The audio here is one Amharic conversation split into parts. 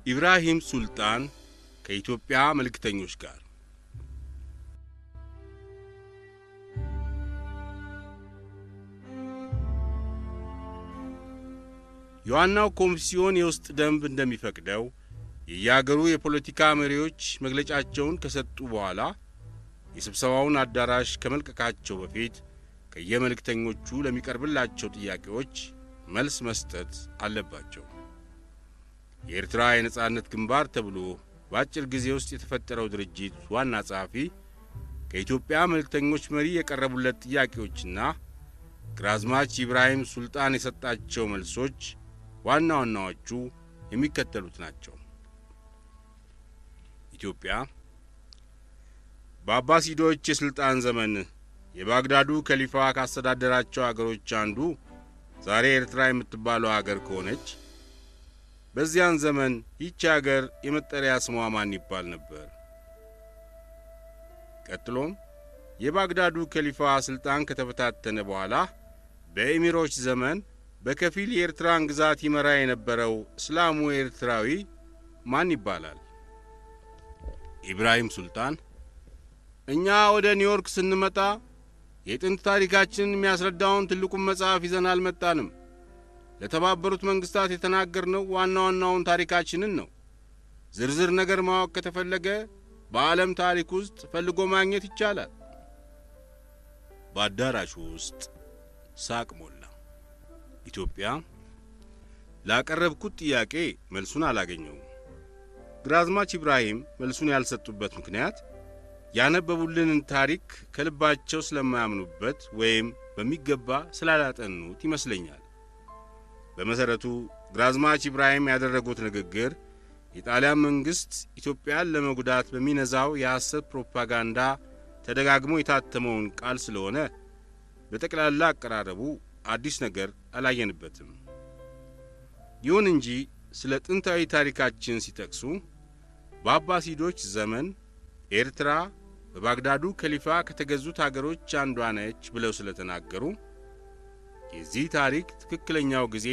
ኢብራሂም ሱልጣን ከኢትዮጵያ መልእክተኞች ጋር የዋናው ኮሚሲዮን የውስጥ ደንብ እንደሚፈቅደው የየአገሩ የፖለቲካ መሪዎች መግለጫቸውን ከሰጡ በኋላ የስብሰባውን አዳራሽ ከመልቀቃቸው በፊት ከየመልእክተኞቹ ለሚቀርብላቸው ጥያቄዎች መልስ መስጠት አለባቸው። የኤርትራ የነጻነት ግንባር ተብሎ በአጭር ጊዜ ውስጥ የተፈጠረው ድርጅት ዋና ጸሐፊ ከኢትዮጵያ መልእክተኞች መሪ የቀረቡለት ጥያቄዎችና ግራዝማች ኢብራሂም ሱልጣን የሰጣቸው መልሶች ዋና ዋናዎቹ የሚከተሉት ናቸው። ኢትዮጵያ በአባሲዶች የሥልጣን ዘመን የባግዳዱ ከሊፋ ካስተዳደራቸው አገሮች አንዱ ዛሬ ኤርትራ የምትባለው አገር ከሆነች በዚያን ዘመን ይህች አገር የመጠሪያ ስሟ ማን ይባል ነበር? ቀጥሎም የባግዳዱ ከሊፋ ሥልጣን ከተበታተነ በኋላ በኤሚሮች ዘመን በከፊል የኤርትራን ግዛት ይመራ የነበረው እስላሙ ኤርትራዊ ማን ይባላል? ኢብራሂም ሱልጣን እኛ ወደ ኒውዮርክ ስንመጣ የጥንት ታሪካችንን የሚያስረዳውን ትልቁን መጽሐፍ ይዘን አልመጣንም። ለተባበሩት መንግስታት የተናገርነው ዋና ዋናውን ታሪካችንን ነው። ዝርዝር ነገር ማወቅ ከተፈለገ በዓለም ታሪክ ውስጥ ፈልጎ ማግኘት ይቻላል። በአዳራሹ ውስጥ ሳቅ ሞላ። ኢትዮጵያ ላቀረብኩት ጥያቄ መልሱን አላገኘውም። ግራዝማች ኢብራሂም መልሱን ያልሰጡበት ምክንያት ያነበቡልንን ታሪክ ከልባቸው ስለማያምኑበት ወይም በሚገባ ስላላጠኑት ይመስለኛል። በመሰረቱ ግራዝማች ኢብራሂም ያደረጉት ንግግር የጣሊያን መንግስት ኢትዮጵያን ለመጉዳት በሚነዛው የሐሰት ፕሮፓጋንዳ ተደጋግሞ የታተመውን ቃል ስለሆነ በጠቅላላ አቀራረቡ አዲስ ነገር አላየንበትም። ይሁን እንጂ ስለ ጥንታዊ ታሪካችን ሲጠቅሱ በአባሲዶች ዘመን ኤርትራ በባግዳዱ ከሊፋ ከተገዙት አገሮች አንዷ ነች ብለው ስለተናገሩ የዚህ ታሪክ ትክክለኛው ጊዜ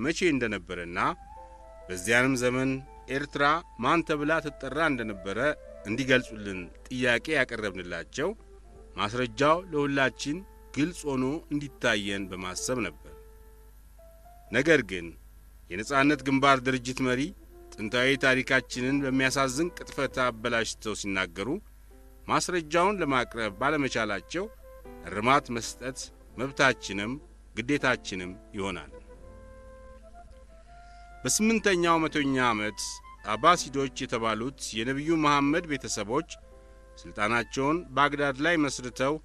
መቼ እንደነበረና በዚያንም ዘመን ኤርትራ ማን ተብላ ትጠራ እንደነበረ እንዲገልጹልን ጥያቄ ያቀረብንላቸው ማስረጃው ለሁላችን ግልጽ ሆኖ እንዲታየን በማሰብ ነበር። ነገር ግን የነጻነት ግንባር ድርጅት መሪ ጥንታዊ ታሪካችንን በሚያሳዝን ቅጥፈት አበላሽተው ሲናገሩ ማስረጃውን ለማቅረብ ባለመቻላቸው እርማት መስጠት መብታችንም ግዴታችንም ይሆናል። በስምንተኛው መቶኛ ዓመት አባሲዶች የተባሉት የነቢዩ መሐመድ ቤተሰቦች ሥልጣናቸውን ባግዳድ ላይ መስርተው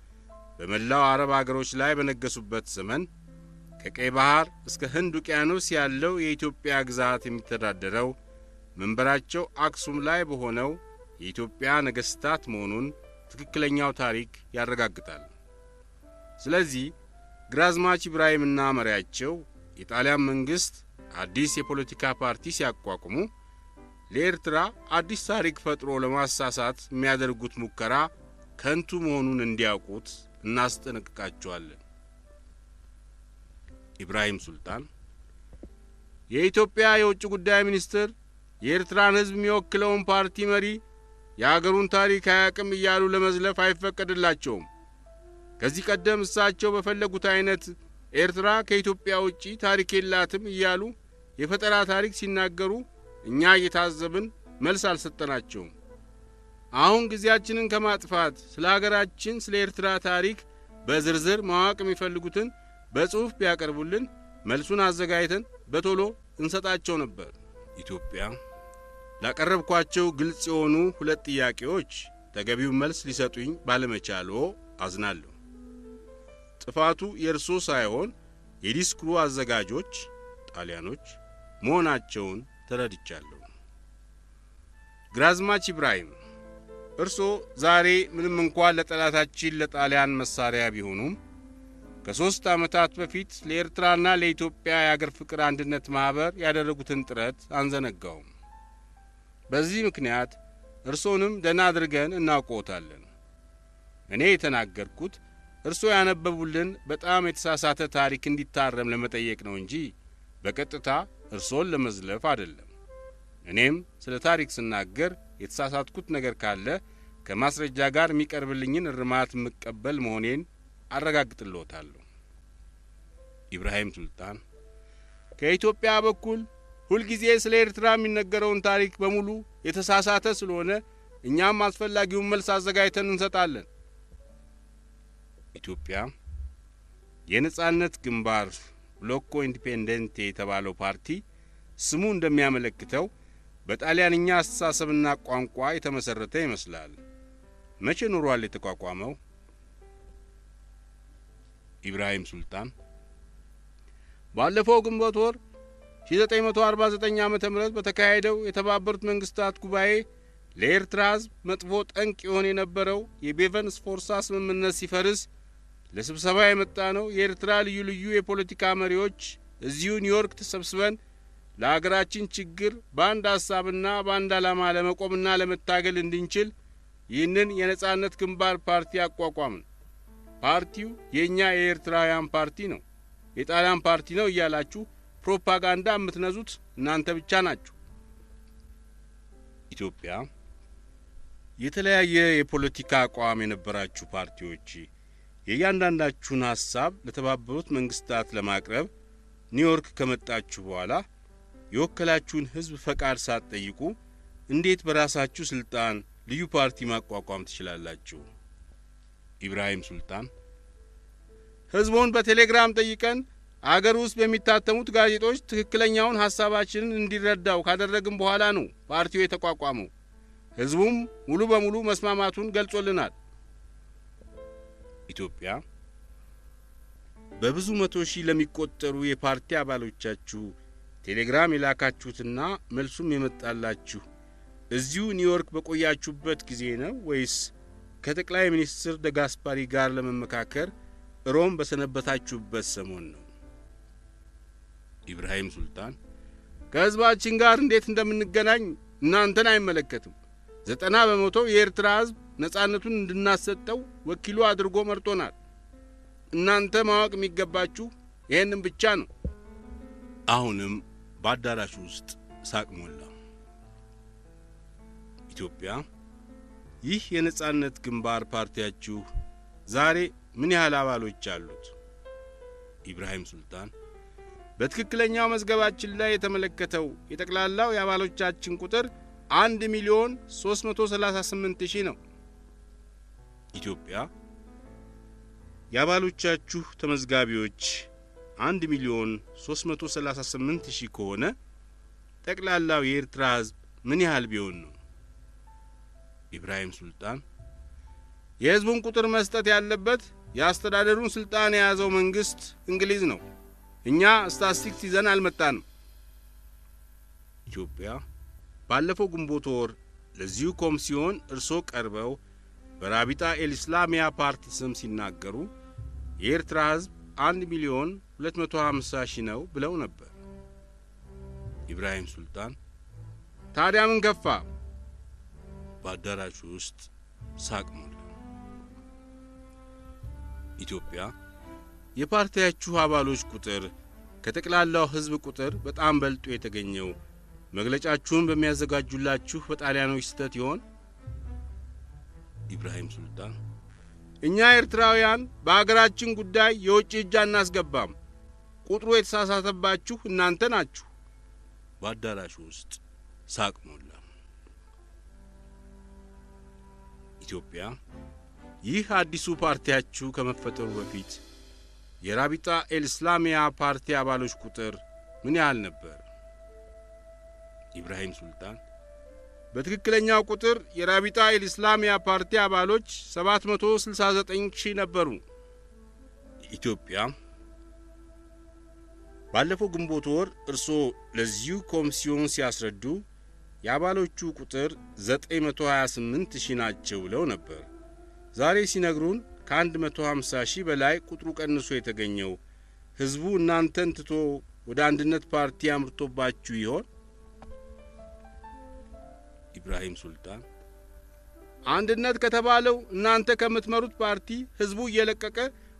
በመላው አረብ አገሮች ላይ በነገሱበት ዘመን ከቀይ ባህር እስከ ህንድ ውቅያኖስ ያለው የኢትዮጵያ ግዛት የሚተዳደረው መንበራቸው አክሱም ላይ በሆነው የኢትዮጵያ ነገሥታት መሆኑን ትክክለኛው ታሪክ ያረጋግጣል። ስለዚህ ግራዝማች ኢብራሂምና መሪያቸው የጣሊያን መንግሥት አዲስ የፖለቲካ ፓርቲ ሲያቋቁሙ ለኤርትራ አዲስ ታሪክ ፈጥሮ ለማሳሳት የሚያደርጉት ሙከራ ከንቱ መሆኑን እንዲያውቁት እናስጠነቅቃቸዋለን። ኢብራሂም ሱልጣን የኢትዮጵያ የውጭ ጉዳይ ሚኒስትር የኤርትራን ሕዝብ የሚወክለውን ፓርቲ መሪ የአገሩን ታሪክ አያውቅም እያሉ ለመዝለፍ አይፈቀድላቸውም። ከዚህ ቀደም እሳቸው በፈለጉት አይነት ኤርትራ ከኢትዮጵያ ውጪ ታሪክ የላትም እያሉ የፈጠራ ታሪክ ሲናገሩ እኛ እየታዘብን መልስ አልሰጠናቸውም። አሁን ጊዜያችንን ከማጥፋት ስለ ሀገራችን ስለ ኤርትራ ታሪክ በዝርዝር ማወቅ የሚፈልጉትን በጽሑፍ ቢያቀርቡልን መልሱን አዘጋጅተን በቶሎ እንሰጣቸው ነበር። ኢትዮጵያ ላቀረብኳቸው ግልጽ የሆኑ ሁለት ጥያቄዎች ተገቢውን መልስ ሊሰጡኝ ባለመቻሎ አዝናለሁ። ጥፋቱ የእርሶ ሳይሆን የዲስኩሩ አዘጋጆች ጣሊያኖች መሆናቸውን ተረድቻለሁ። ግራዝማች ኢብራሂም እርሶ ዛሬ ምንም እንኳን ለጠላታችን ለጣሊያን መሳሪያ ቢሆኑም ከ3 ዓመታት በፊት ለኤርትራና ለኢትዮጵያ የአገር ፍቅር አንድነት ማኅበር ያደረጉትን ጥረት አንዘነጋውም። በዚህ ምክንያት እርሶንም ደህና አድርገን እናውቅዎታለን። እኔ የተናገርኩት እርሶ ያነበቡልን በጣም የተሳሳተ ታሪክ እንዲታረም ለመጠየቅ ነው እንጂ በቀጥታ እርሶን ለመዝለፍ አይደለም። እኔም ስለ ታሪክ ስናገር የተሳሳትኩት ነገር ካለ ከማስረጃ ጋር የሚቀርብልኝን እርማት መቀበል መሆኔን አረጋግጥልዎታለሁ። ኢብራሂም ሱልጣን ከኢትዮጵያ በኩል ሁልጊዜ ስለ ኤርትራ የሚነገረውን ታሪክ በሙሉ የተሳሳተ ስለሆነ እኛም አስፈላጊውን መልስ አዘጋጅተን እንሰጣለን። ኢትዮጵያ የነጻነት ግንባር ብሎኮ ኢንዲፔንደንቴ የተባለው ፓርቲ ስሙ እንደሚያመለክተው በጣሊያንኛ አስተሳሰብና ቋንቋ የተመሰረተ ይመስላል። መቼ ኖሯል የተቋቋመው? ኢብራሂም ሱልጣን ባለፈው ግንቦት ወር 1949 ዓመተ ምህረት በተካሄደው የተባበሩት መንግስታት ጉባኤ ለኤርትራ ሕዝብ መጥፎ ጠንቅ ይሆን የነበረው የቤቨን ስፎርሳ ስምምነት ሲፈርስ ለስብሰባ የመጣ ነው። የኤርትራ ልዩ ልዩ የፖለቲካ መሪዎች እዚሁ ኒውዮርክ ተሰብስበን ለአገራችን ችግር በአንድ ሐሳብና በአንድ ዓላማ ለመቆምና ለመታገል እንድንችል ይህንን የነጻነት ግንባር ፓርቲ አቋቋምን። ፓርቲው የእኛ የኤርትራውያን ፓርቲ ነው፣ የጣሊያን ፓርቲ ነው እያላችሁ ፕሮፓጋንዳ የምትነዙት እናንተ ብቻ ናችሁ። ኢትዮጵያ የተለያየ የፖለቲካ አቋም የነበራችሁ ፓርቲዎች የእያንዳንዳችሁን ሐሳብ ለተባበሩት መንግስታት ለማቅረብ ኒውዮርክ ከመጣችሁ በኋላ የወከላችሁን ሕዝብ ፈቃድ ሳትጠይቁ እንዴት በራሳችሁ ስልጣን ልዩ ፓርቲ ማቋቋም ትችላላችሁ? ኢብራሂም ሱልጣን ሕዝቡን በቴሌግራም ጠይቀን አገር ውስጥ በሚታተሙት ጋዜጦች ትክክለኛውን ሐሳባችንን እንዲረዳው ካደረግን በኋላ ነው ፓርቲው የተቋቋመው። ሕዝቡም ሙሉ በሙሉ መስማማቱን ገልጾልናል። ኢትዮጵያ በብዙ መቶ ሺህ ለሚቆጠሩ የፓርቲ አባሎቻችሁ ቴሌግራም የላካችሁትና መልሱም የመጣላችሁ እዚሁ ኒውዮርክ በቆያችሁበት ጊዜ ነው ወይስ ከጠቅላይ ሚኒስትር ደጋስፓሪ ጋር ለመመካከር ሮም በሰነበታችሁበት ሰሞን ነው? ኢብራሂም ሱልጣን ከሕዝባችን ጋር እንዴት እንደምንገናኝ እናንተን አይመለከትም። 90% የኤርትራ ሕዝብ ነጻነቱን እንድናሰጠው ወኪሉ አድርጎ መርጦናል። እናንተ ማወቅ የሚገባችሁ ይሄንን ብቻ ነው። አሁንም በአዳራሹ ውስጥ ሳቅ ሞላ። ኢትዮጵያ ይህ የነጻነት ግንባር ፓርቲያችሁ ዛሬ ምን ያህል አባሎች አሉት? ኢብራሂም ሱልጣን በትክክለኛው መዝገባችን ላይ የተመለከተው የጠቅላላው የአባሎቻችን ቁጥር 1,338,000 ነው። ኢትዮጵያ የአባሎቻችሁ ተመዝጋቢዎች 1,338,000 ከሆነ ጠቅላላው የኤርትራ ሕዝብ ምን ያህል ቢሆን ነው? ኢብራሂም ሱልጣን የሕዝቡን ቁጥር መስጠት ያለበት የአስተዳደሩን ስልጣን የያዘው መንግስት እንግሊዝ ነው። እኛ ስታቲስቲክስ ይዘን አልመጣንም። ኢትዮጵያ ባለፈው ግንቦት ወር ለዚሁ ኮሚሲዮን እርሶ ቀርበው በራቢጣ ኤልእስላሚያ ፓርቲ ስም ሲናገሩ የኤርትራ ሕዝብ 1,250,000 ነው ብለው ነበር። ኢብራሂም ሱልጣን ታዲያ ምን ከፋ? በአዳራሹ ውስጥ ሳቅ ሞላ። ኢትዮጵያ የፓርቲያችሁ አባሎች ቁጥር ከጠቅላላው ሕዝብ ቁጥር በጣም በልጦ የተገኘው መግለጫችሁን በሚያዘጋጁላችሁ በጣሊያኖች ስተት ይሆን? ኢብራሂም ሱልጣን እኛ ኤርትራውያን በአገራችን ጉዳይ የውጭ እጅ አናስገባም። ቁጥሩ የተሳሳተባችሁ እናንተ ናችሁ። በአዳራሹ ውስጥ ሳቅ ሞላ። ኢትዮጵያ ይህ አዲሱ ፓርቲያችሁ ከመፈጠሩ በፊት የራቢጣ ኤልእስላሚያ ፓርቲ አባሎች ቁጥር ምን ያህል ነበር? ኢብራሂም ሱልጣን በትክክለኛው ቁጥር የራቢጣ ኤልእስላሚያ ፓርቲ አባሎች 769,000 ነበሩ። ኢትዮጵያ ባለፈው ግንቦት ወር እርሶ ለዚሁ ኮሚሲዮን ሲያስረዱ የአባሎቹ ቁጥር 928,000 ናቸው ብለው ነበር። ዛሬ ሲነግሩን ከ150,000 በላይ ቁጥሩ ቀንሶ የተገኘው ሕዝቡ እናንተን ትቶ ወደ አንድነት ፓርቲ አምርቶባችሁ ይሆን? ኢብራሂም ሱልጣን አንድነት ከተባለው እናንተ ከምትመሩት ፓርቲ ሕዝቡ እየለቀቀ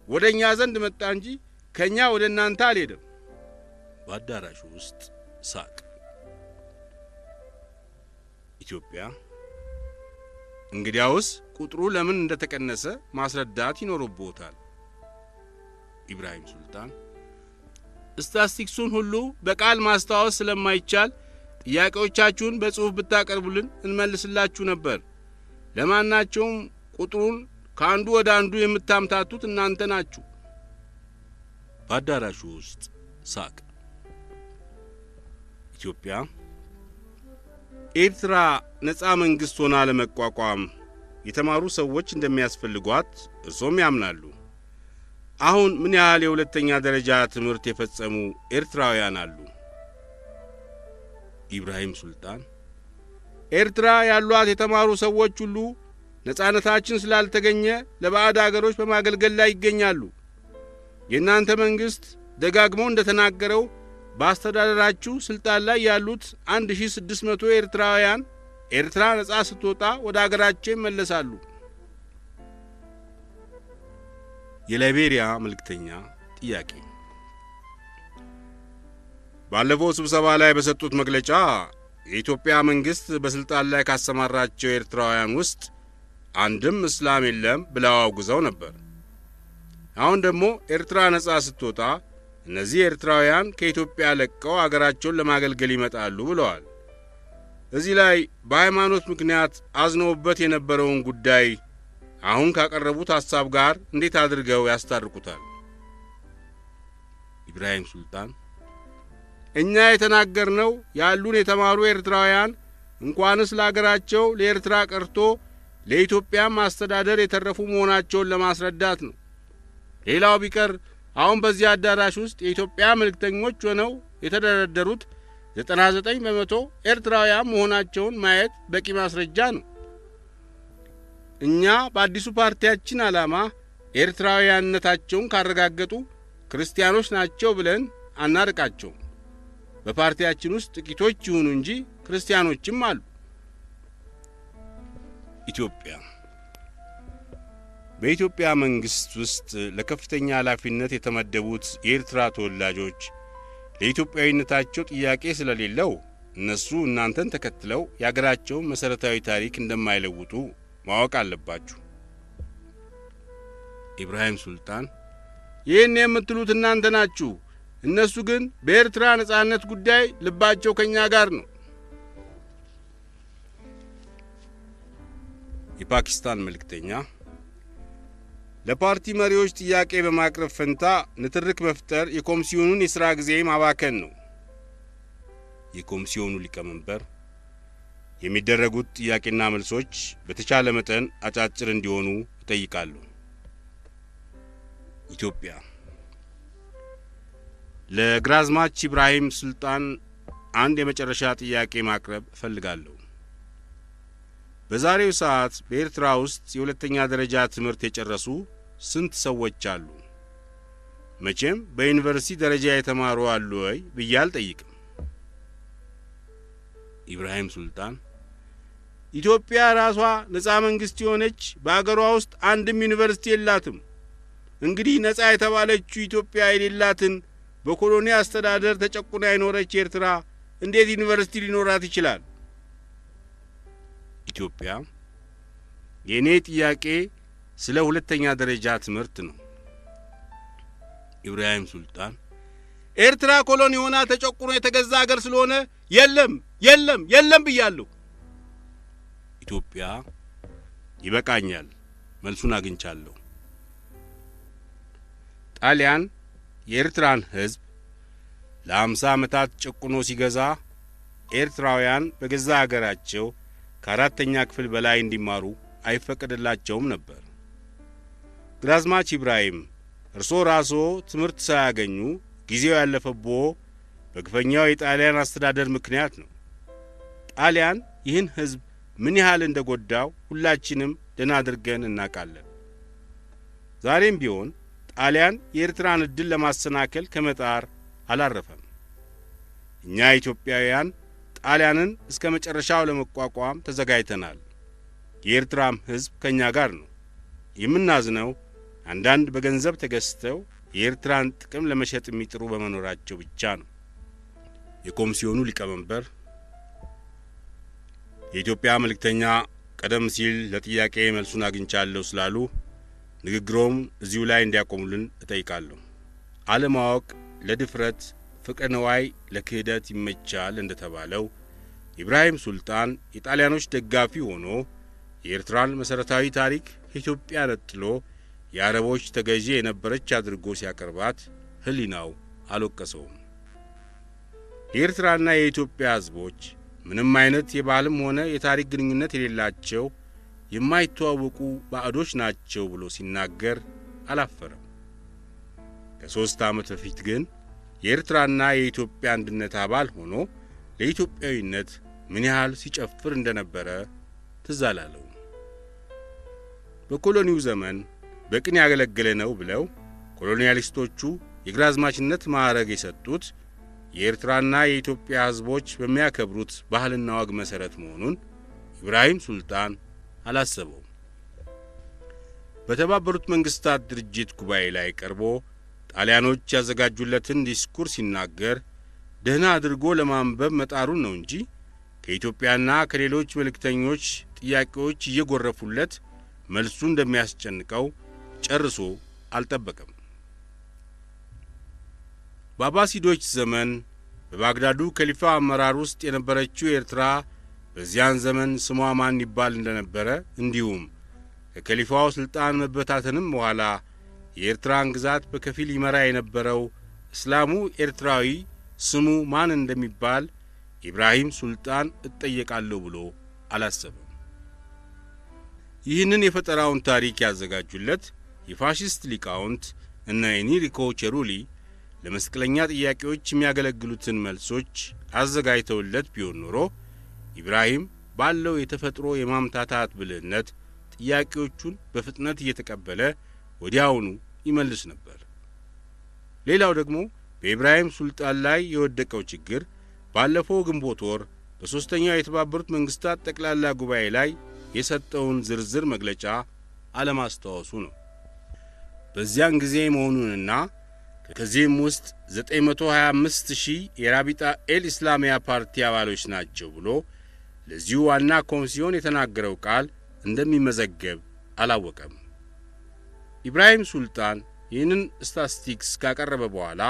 ወደ እኛ ዘንድ መጣ እንጂ ከእኛ ወደ እናንተ አልሄደም። በአዳራሹ ውስጥ ሳቅ። ኢትዮጵያ እንግዲያውስ ቁጥሩ ለምን እንደተቀነሰ ማስረዳት ይኖርብዎታል። ኢብራሂም ሱልጣን ስታቲስቲክሱን ሁሉ በቃል ማስተዋወስ ስለማይቻል ጥያቄዎቻችሁን በጽሑፍ ብታቀርቡልን እንመልስላችሁ ነበር። ለማናቸውም ቁጥሩን ከአንዱ ወደ አንዱ የምታምታቱት እናንተ ናችሁ። በአዳራሹ ውስጥ ሳቅ። ኢትዮጵያ ኤርትራ ነፃ መንግሥት ሆና ለመቋቋም የተማሩ ሰዎች እንደሚያስፈልጓት እርሶም ያምናሉ። አሁን ምን ያህል የሁለተኛ ደረጃ ትምህርት የፈጸሙ ኤርትራውያን አሉ? ኢብራሂም ሱልጣን ኤርትራ ያሏት የተማሩ ሰዎች ሁሉ ነፃነታችን ስላልተገኘ ለባዕድ አገሮች በማገልገል ላይ ይገኛሉ። የእናንተ መንግሥት ደጋግሞ እንደተናገረው በአስተዳደራችሁ ስልጣን ላይ ያሉት 1600 ኤርትራውያን ኤርትራ ነፃ ስትወጣ ወደ አገራቸው ይመለሳሉ። የላይቤሪያ መልእክተኛ ጥያቄ። ባለፈው ስብሰባ ላይ በሰጡት መግለጫ የኢትዮጵያ መንግሥት በስልጣን ላይ ካሰማራቸው ኤርትራውያን ውስጥ አንድም እስላም የለም ብለው አውግዘው ነበር። አሁን ደግሞ ኤርትራ ነፃ ስትወጣ እነዚህ ኤርትራውያን ከኢትዮጵያ ለቀው አገራቸውን ለማገልገል ይመጣሉ ብለዋል። እዚህ ላይ በሃይማኖት ምክንያት አዝነውበት የነበረውን ጉዳይ አሁን ካቀረቡት ሐሳብ ጋር እንዴት አድርገው ያስታርቁታል? ኢብራሂም ሱልጣን እኛ የተናገርነው ያሉን የተማሩ ኤርትራውያን እንኳንስ ለአገራቸው ለኤርትራ ቀርቶ ለኢትዮጵያም አስተዳደር የተረፉ መሆናቸውን ለማስረዳት ነው። ሌላው ቢቀር አሁን በዚህ አዳራሽ ውስጥ የኢትዮጵያ መልእክተኞች ሆነው የተደረደሩት 99 በመቶ ኤርትራውያን መሆናቸውን ማየት በቂ ማስረጃ ነው። እኛ በአዲሱ ፓርቲያችን ዓላማ ኤርትራውያንነታቸውን ካረጋገጡ ክርስቲያኖች ናቸው ብለን አናርቃቸውም። በፓርቲያችን ውስጥ ጥቂቶች ይሁኑ እንጂ ክርስቲያኖችም አሉ። ኢትዮጵያ በኢትዮጵያ መንግሥት ውስጥ ለከፍተኛ ኃላፊነት የተመደቡት የኤርትራ ተወላጆች ለኢትዮጵያዊነታቸው ጥያቄ ስለሌለው እነሱ እናንተን ተከትለው የአገራቸውን መሠረታዊ ታሪክ እንደማይለውጡ ማወቅ አለባችሁ። ኢብራሂም ሱልጣን ይህን የምትሉት እናንተ ናችሁ። እነሱ ግን በኤርትራ ነጻነት ጉዳይ ልባቸው ከኛ ጋር ነው። የፓኪስታን መልእክተኛ ለፓርቲ መሪዎች ጥያቄ በማቅረብ ፈንታ ንትርክ መፍጠር የኮሚሲዮኑን የሥራ ጊዜ ማባከን ነው። የኮሚሲዮኑ ሊቀመንበር የሚደረጉት ጥያቄና መልሶች በተቻለ መጠን አጫጭር እንዲሆኑ ይጠይቃሉ። ኢትዮጵያ ለግራዝማች ኢብራሂም ሱልጣን አንድ የመጨረሻ ጥያቄ ማቅረብ እፈልጋለሁ። በዛሬው ሰዓት በኤርትራ ውስጥ የሁለተኛ ደረጃ ትምህርት የጨረሱ ስንት ሰዎች አሉ? መቼም በዩኒቨርሲቲ ደረጃ የተማሩ አሉ ወይ ብዬ አልጠይቅም። ኢብራሂም ሱልጣን ኢትዮጵያ ራሷ ነጻ መንግስት የሆነች በአገሯ ውስጥ አንድም ዩኒቨርሲቲ የላትም። እንግዲህ ነጻ የተባለችው ኢትዮጵያ የሌላትን በኮሎኒ አስተዳደር ተጨቁና የኖረች ኤርትራ እንዴት ዩኒቨርሲቲ ሊኖራት ይችላል? ኢትዮጵያ የኔ ጥያቄ ስለ ሁለተኛ ደረጃ ትምህርት ነው። ኢብራሂም ሱልጣን ኤርትራ ኮሎኒ ሆና ተጨቁኖ የተገዛ አገር ስለሆነ የለም የለም የለም ብያለሁ። ኢትዮጵያ ይበቃኛል፣ መልሱን አግኝቻለሁ። ጣሊያን የኤርትራን ሕዝብ ለ50 ዓመታት ጨቁኖ ሲገዛ ኤርትራውያን በገዛ አገራቸው ከአራተኛ ክፍል በላይ እንዲማሩ አይፈቀድላቸውም ነበር። ግራዝማች ኢብራሂም እርሶ ራስዎ ትምህርት ሳያገኙ ጊዜው ያለፈቦ በግፈኛው የጣሊያን አስተዳደር ምክንያት ነው። ጣሊያን ይህን ሕዝብ ምን ያህል እንደ ጐዳው ሁላችንም ደህና አድርገን እናውቃለን። ዛሬም ቢሆን ጣሊያን የኤርትራን ዕድል ለማሰናከል ከመጣር አላረፈም። እኛ ኢትዮጵያውያን ጣሊያንን እስከ መጨረሻው ለመቋቋም ተዘጋጅተናል። የኤርትራም ሕዝብ ከእኛ ጋር ነው። የምናዝነው አንዳንድ በገንዘብ ተገዝተው የኤርትራን ጥቅም ለመሸጥ የሚጥሩ በመኖራቸው ብቻ ነው። የኮሚሲዮኑ ሊቀመንበር የኢትዮጵያ መልእክተኛ ቀደም ሲል ለጥያቄ መልሱን አግኝቻለሁ ስላሉ ንግግሮም እዚሁ ላይ እንዲያቆሙልን እጠይቃለሁ። አለማወቅ ለድፍረት ፍቅረ ነዋይ ለክህደት ይመቻል እንደተባለው ኢብራሂም ሱልጣን የጣሊያኖች ደጋፊ ሆኖ የኤርትራን መሠረታዊ ታሪክ ከኢትዮጵያ ነጥሎ የአረቦች ተገዢ የነበረች አድርጎ ሲያቀርባት ሕሊናው አልወቀሰውም። የኤርትራና የኢትዮጵያ ሕዝቦች ምንም አይነት የባህልም ሆነ የታሪክ ግንኙነት የሌላቸው የማይተዋወቁ ባዕዶች ናቸው ብሎ ሲናገር አላፈረም። ከ3 ዓመት በፊት ግን የኤርትራና የኢትዮጵያ አንድነት አባል ሆኖ ለኢትዮጵያዊነት ምን ያህል ሲጨፍር እንደነበረ ትዝ አላለውም። በኮሎኒው ዘመን በቅን ያገለገለ ነው ብለው ኮሎኒያሊስቶቹ የግራዝማችነት ማዕረግ የሰጡት የኤርትራና የኢትዮጵያ ሕዝቦች በሚያከብሩት ባህልና ወግ መሠረት መሆኑን ኢብራሂም ሱልጣን አላሰበውም። በተባበሩት መንግሥታት ድርጅት ጉባኤ ላይ ቀርቦ ጣሊያኖች ያዘጋጁለትን ዲስኩር ሲናገር ደህና አድርጎ ለማንበብ መጣሩን ነው እንጂ ከኢትዮጵያና ከሌሎች መልእክተኞች ጥያቄዎች እየጎረፉለት መልሱ እንደሚያስጨንቀው ጨርሶ አልጠበቀም። በአባሲዶች ዘመን በባግዳዱ ከሊፋ አመራር ውስጥ የነበረችው ኤርትራ በዚያን ዘመን ስሟ ማን ይባል እንደነበረ እንዲሁም ከከሊፋው ሥልጣን መበታተንም በኋላ የኤርትራን ግዛት በከፊል ይመራ የነበረው እስላሙ ኤርትራዊ ስሙ ማን እንደሚባል ኢብራሂም ሱልጣን እጠየቃለሁ ብሎ አላሰበም። ይህንን የፈጠራውን ታሪክ ያዘጋጁለት የፋሽስት ሊቃውንት እነ ኤንሪኮ ቼሩሊ ለመስቀለኛ ጥያቄዎች የሚያገለግሉትን መልሶች አዘጋጅተውለት ቢሆን ኖሮ ኢብራሂም ባለው የተፈጥሮ የማምታታት ብልህነት ጥያቄዎቹን በፍጥነት እየተቀበለ ወዲያውኑ ይመልስ ነበር። ሌላው ደግሞ በኢብራሂም ሱልጣን ላይ የወደቀው ችግር ባለፈው ግንቦት ወር በሦስተኛው የተባበሩት መንግሥታት ጠቅላላ ጉባኤ ላይ የሰጠውን ዝርዝር መግለጫ አለማስታወሱ ነው። በዚያን ጊዜ መሆኑንና ከዚህም ውስጥ 925,000 የራቢጣ ኤል ኢስላሚያ ፓርቲ አባሎች ናቸው ብሎ ለዚሁ ዋና ኮሚሲዮን የተናገረው ቃል እንደሚመዘገብ አላወቀም። ኢብራሂም ሱልጣን ይህንን ስታቲስቲክስ ካቀረበ በኋላ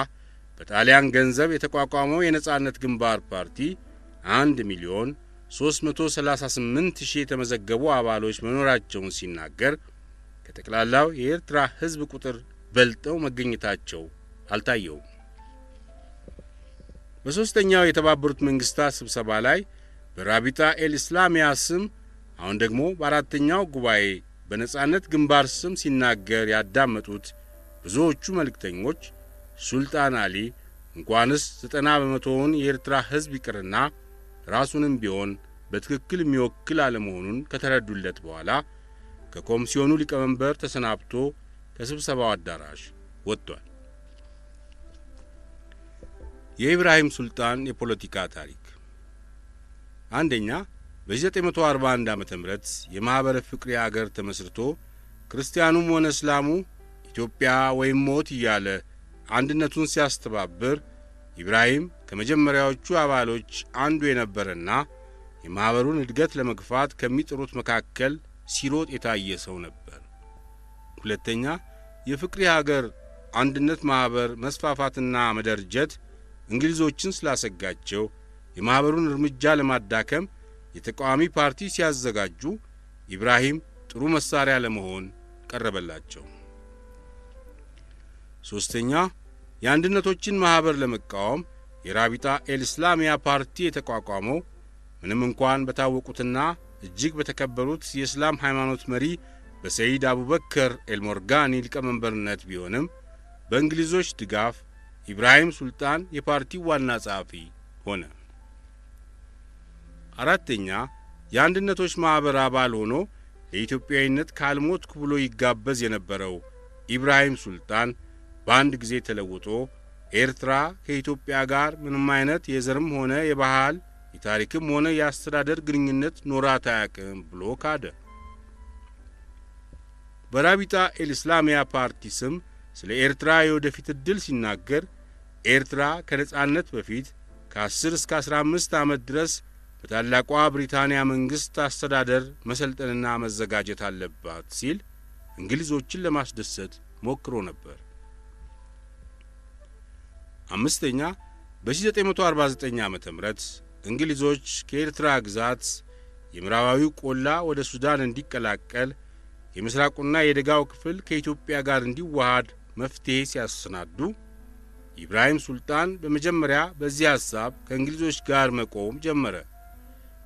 በጣሊያን ገንዘብ የተቋቋመው የነጻነት ግንባር ፓርቲ 1,338,000 የተመዘገቡ አባሎች መኖራቸውን ሲናገር ከጠቅላላው የኤርትራ ሕዝብ ቁጥር በልጠው መገኘታቸው አልታየውም። በሦስተኛው የተባበሩት መንግሥታት ስብሰባ ላይ በራቢጣ ኤል ኢስላሚያ ስም አሁን ደግሞ በአራተኛው ጉባኤ በነጻነት ግንባር ስም ሲናገር ያዳመጡት ብዙዎቹ መልእክተኞች ሱልጣን አሊ እንኳንስ 90% የኤርትራ ሕዝብ ይቅርና ራሱንም ቢሆን በትክክል የሚወክል አለመሆኑን ከተረዱለት በኋላ ከኮሚሲዮኑ ሊቀመንበር ተሰናብቶ ከስብሰባው አዳራሽ ወጥቷል። የኢብራሂም ሱልጣን የፖለቲካ ታሪክ አንደኛ፣ በ941 ዓመተ ምህረት የማኅበረ ፍቅሪ አገር ተመስርቶ ክርስቲያኑም ሆነ እስላሙ ኢትዮጵያ ወይም ሞት እያለ አንድነቱን ሲያስተባብር ኢብራሂም ከመጀመሪያዎቹ አባሎች አንዱ የነበረና የማኅበሩን እድገት ለመግፋት ከሚጥሩት መካከል ሲሮጥ የታየ ሰው ነበር። ሁለተኛ፣ የፍቅሪ አገር አንድነት ማኅበር መስፋፋትና መደርጀት እንግሊዞችን ስላሰጋቸው የማኅበሩን እርምጃ ለማዳከም የተቃዋሚ ፓርቲ ሲያዘጋጁ ኢብራሂም ጥሩ መሳሪያ ለመሆን ቀረበላቸው። ሦስተኛ፣ የአንድነቶችን ማኅበር ለመቃወም የራቢጣ ኤል ኢስላሚያ ፓርቲ የተቋቋመው ምንም እንኳን በታወቁትና እጅግ በተከበሩት የእስላም ሃይማኖት መሪ በሰይድ አቡበከር ኤልሞርጋኒ ሊቀመንበርነት ቢሆንም በእንግሊዞች ድጋፍ ኢብራሂም ሱልጣን የፓርቲው ዋና ጸሐፊ ሆነ። አራተኛ፣ የአንድነቶች ማኅበር አባል ሆኖ ለኢትዮጵያዊነት ካልሞትኩ ብሎ ይጋበዝ የነበረው ኢብራሂም ሱልጣን በአንድ ጊዜ ተለውጦ ኤርትራ ከኢትዮጵያ ጋር ምንም አይነት የዘርም ሆነ የባህል የታሪክም ሆነ የአስተዳደር ግንኙነት ኖራት አያውቅም ብሎ ካደ። በራቢጣ ኤል ኢስላሚያ ፓርቲ ስም ስለ ኤርትራ የወደፊት ዕድል ሲናገር ኤርትራ ከነጻነት በፊት ከ10 እስከ 15 ዓመት ድረስ በታላቋ ብሪታንያ መንግሥት አስተዳደር መሰልጠንና መዘጋጀት አለባት ሲል እንግሊዞችን ለማስደሰት ሞክሮ ነበር። አምስተኛ በ1949 ዓመተ ምህረት እንግሊዞች ከኤርትራ ግዛት የምዕራባዊው ቆላ ወደ ሱዳን እንዲቀላቀል የምስራቁና የደጋው ክፍል ከኢትዮጵያ ጋር እንዲዋሃድ መፍትሄ ሲያሰናዱ ኢብራሂም ሱልጣን በመጀመሪያ በዚህ ሐሳብ ከእንግሊዞች ጋር መቆም ጀመረ።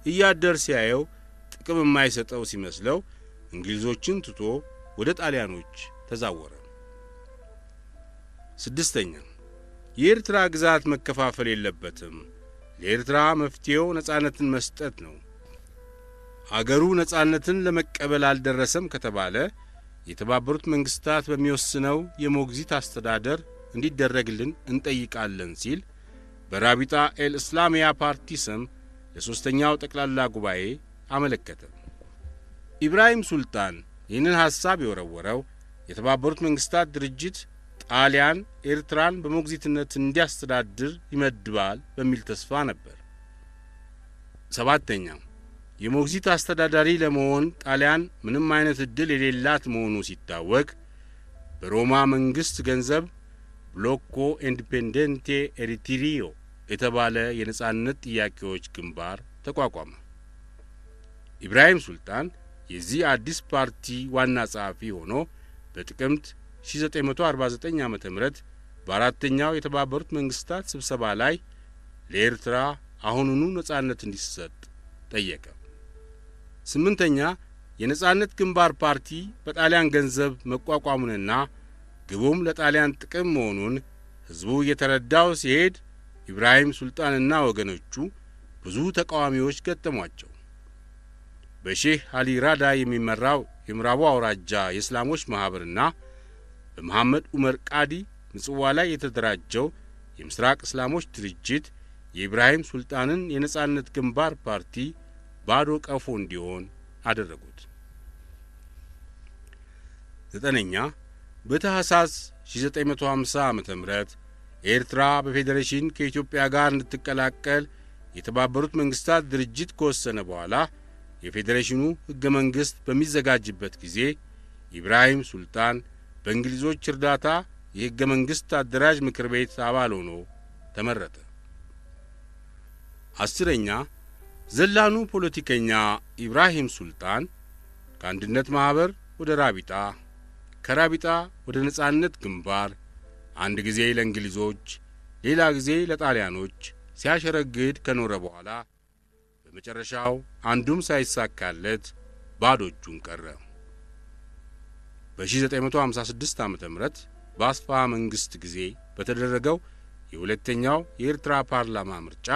እያደር ሲያየው ጥቅም የማይሰጠው ሲመስለው እንግሊዞችን ትቶ ወደ ጣሊያኖች ተዛወረ። ስድስተኛ የኤርትራ ግዛት መከፋፈል የለበትም። ለኤርትራ መፍትሄው ነጻነትን መስጠት ነው። አገሩ ነጻነትን ለመቀበል አልደረሰም ከተባለ የተባበሩት መንግስታት በሚወስነው የሞግዚት አስተዳደር እንዲደረግልን እንጠይቃለን ሲል በራቢጣ ኤል እስላሚያ ፓርቲ ስም ለሶስተኛው ጠቅላላ ጉባኤ አመለከተ። ኢብራሂም ሱልጣን ይህንን ሐሳብ የወረወረው የተባበሩት መንግስታት ድርጅት ጣሊያን ኤርትራን በሞግዚትነት እንዲያስተዳድር ይመድባል በሚል ተስፋ ነበር። ሰባተኛ የሞግዚት አስተዳዳሪ ለመሆን ጣሊያን ምንም አይነት ዕድል የሌላት መሆኑ ሲታወቅ በሮማ መንግሥት ገንዘብ ብሎኮ ኢንዲፔንዴንቴ ኤሪትሪዮ የተባለ የነጻነት ጥያቄዎች ግንባር ተቋቋመ። ኢብራሂም ሱልጣን የዚህ አዲስ ፓርቲ ዋና ጸሐፊ ሆኖ በጥቅምት 1949 ዓ.ም በአራተኛው የተባበሩት መንግስታት ስብሰባ ላይ ለኤርትራ አሁኑኑ ነጻነት እንዲሰጥ ጠየቀ። ስምንተኛ የነጻነት ግንባር ፓርቲ በጣሊያን ገንዘብ መቋቋሙንና ግቡም ለጣሊያን ጥቅም መሆኑን ሕዝቡ እየተረዳው ሲሄድ ኢብራሂም ሱልጣንና ወገኖቹ ብዙ ተቃዋሚዎች ገጠሟቸው። በሼህ አሊ ራዳ የሚመራው የምዕራቡ አውራጃ የእስላሞች ማኅበርና በመሐመድ ዑመር ቃዲ ምጽዋ ላይ የተደራጀው የምስራቅ እስላሞች ድርጅት የኢብራሂም ሱልጣንን የነጻነት ግንባር ፓርቲ ባዶ ቀፎ እንዲሆን አደረጉት። ዘጠነኛ በታህሳስ 1950 ዓመተ ምህረት ኤርትራ በፌዴሬሽን ከኢትዮጵያ ጋር እንድትቀላቀል የተባበሩት መንግስታት ድርጅት ከወሰነ በኋላ የፌዴሬሽኑ ሕገ መንግሥት በሚዘጋጅበት ጊዜ ኢብራሂም ሱልጣን በእንግሊዞች እርዳታ የሕገ መንግሥት አደራጅ ምክር ቤት አባል ሆኖ ተመረጠ። አስረኛ ዘላኑ ፖለቲከኛ ኢብራሂም ሱልጣን ከአንድነት ማኅበር ወደ ራቢጣ፣ ከራቢጣ ወደ ነጻነት ግንባር፣ አንድ ጊዜ ለእንግሊዞች ሌላ ጊዜ ለጣሊያኖች ሲያሸረግድ ከኖረ በኋላ በመጨረሻው አንዱም ሳይሳካለት ባዶ እጁን ቀረ። በ1956 ዓመተ ምህረት በአስፋ መንግሥት ጊዜ በተደረገው የሁለተኛው የኤርትራ ፓርላማ ምርጫ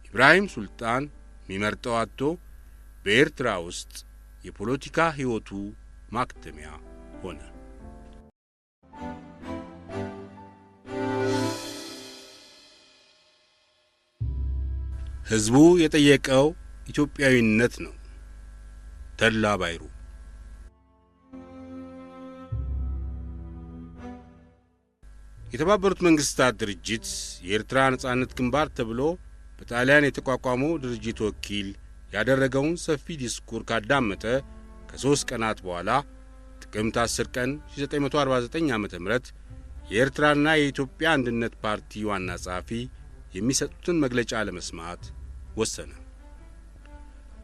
ኢብራሂም ሱልጣን ሚመርጠው አጥቶ በኤርትራ ውስጥ የፖለቲካ ሕይወቱ ማክተሚያ ሆነ። ሕዝቡ የጠየቀው ኢትዮጵያዊነት ነው። ተድላ ባይሩ። የተባበሩት መንግስታት ድርጅት የኤርትራ ነጻነት ግንባር ተብሎ በጣሊያን የተቋቋመው ድርጅት ወኪል ያደረገውን ሰፊ ዲስኩር ካዳመጠ ከ3 ቀናት በኋላ ጥቅምት 10 ቀን 1949 ዓ.ም የኤርትራና የኢትዮጵያ አንድነት ፓርቲ ዋና ጸሐፊ የሚሰጡትን መግለጫ ለመስማት ወሰነ።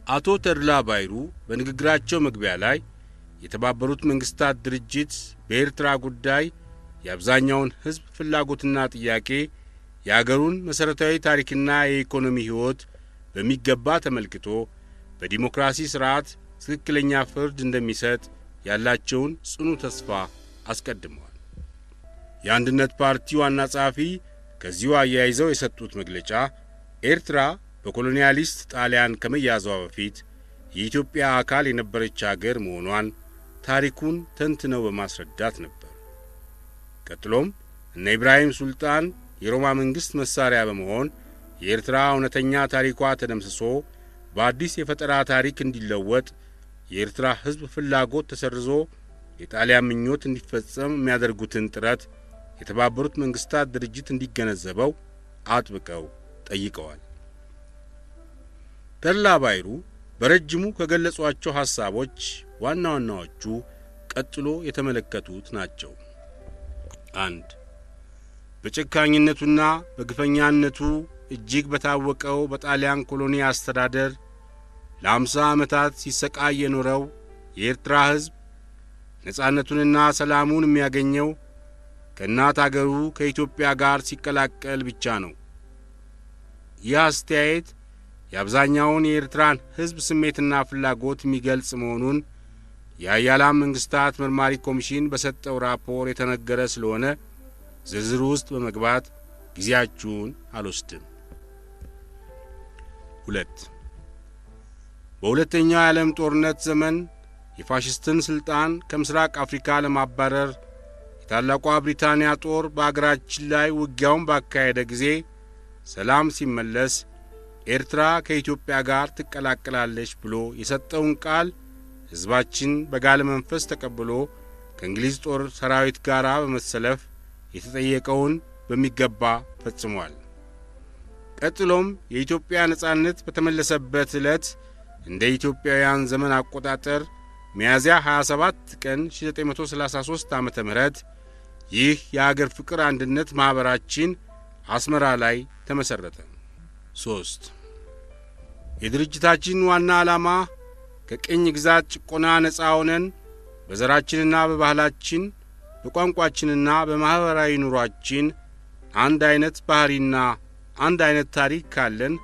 አቶ ተድላ ባይሩ በንግግራቸው መግቢያ ላይ የተባበሩት መንግስታት ድርጅት በኤርትራ ጉዳይ የአብዛኛውን ሕዝብ ፍላጎትና ጥያቄ የአገሩን መሠረታዊ ታሪክና የኢኮኖሚ ሕይወት በሚገባ ተመልክቶ በዲሞክራሲ ሥርዓት ትክክለኛ ፍርድ እንደሚሰጥ ያላቸውን ጽኑ ተስፋ አስቀድመዋል። የአንድነት ፓርቲ ዋና ጸሐፊ ከዚሁ አያይዘው የሰጡት መግለጫ ኤርትራ በኮሎኒያሊስት ጣሊያን ከመያዟ በፊት የኢትዮጵያ አካል የነበረች አገር መሆኗን ታሪኩን ተንትነው በማስረዳት ነበር። ቀጥሎም እነ ኢብራሂም ሱልጣን የሮማ መንግሥት መሳሪያ በመሆን የኤርትራ እውነተኛ ታሪኳ ተደምስሶ በአዲስ የፈጠራ ታሪክ እንዲለወጥ የኤርትራ ሕዝብ ፍላጎት ተሰርዞ የጣሊያን ምኞት እንዲፈጸም የሚያደርጉትን ጥረት የተባበሩት መንግስታት ድርጅት እንዲገነዘበው አጥብቀው ጠይቀዋል። ተድላ ባይሩ በረጅሙ ከገለጿቸው ሐሳቦች ዋና ዋናዎቹ ቀጥሎ የተመለከቱት ናቸው። 1. በጭካኝነቱና በግፈኛነቱ እጅግ በታወቀው በጣሊያን ኮሎኒ አስተዳደር ለ50 ዓመታት ሲሰቃይ የኖረው የኤርትራ ሕዝብ ነጻነቱንና ሰላሙን የሚያገኘው ከእናት አገሩ ከኢትዮጵያ ጋር ሲቀላቀል ብቻ ነው። ይህ አስተያየት የአብዛኛውን የኤርትራን ሕዝብ ስሜትና ፍላጎት የሚገልጽ መሆኑን የኃያላን መንግሥታት መርማሪ ኮሚሽን በሰጠው ራፖር የተነገረ ስለሆነ ዝርዝር ውስጥ በመግባት ጊዜያችሁን አልወስድም። 2. በሁለተኛው የዓለም ጦርነት ዘመን የፋሽስትን ሥልጣን ከምስራቅ አፍሪካ ለማባረር የታላቋ ብሪታንያ ጦር በአገራችን ላይ ውጊያውን ባካሄደ ጊዜ ሰላም ሲመለስ ኤርትራ ከኢትዮጵያ ጋር ትቀላቀላለች ብሎ የሰጠውን ቃል ሕዝባችን በጋለ መንፈስ ተቀብሎ ከእንግሊዝ ጦር ሰራዊት ጋር በመሰለፍ የተጠየቀውን በሚገባ ፈጽሟል። ቀጥሎም የኢትዮጵያ ነጻነት በተመለሰበት ዕለት እንደ ኢትዮጵያውያን ዘመን አቆጣጠር ሚያዝያ 27 ቀን 1933 ዓመተ ምህረት ይህ የአገር ፍቅር አንድነት ማኅበራችን አስመራ ላይ ተመሠረተ። 3. የድርጅታችን ዋና ዓላማ ከቅኝ ግዛት ጭቆና ነጻ ሆነን በዘራችንና በባህላችን በቋንቋችንና በማኅበራዊ ኑሯችን አንድ አይነት ባህሪና አንድ አይነት ታሪክ ካለን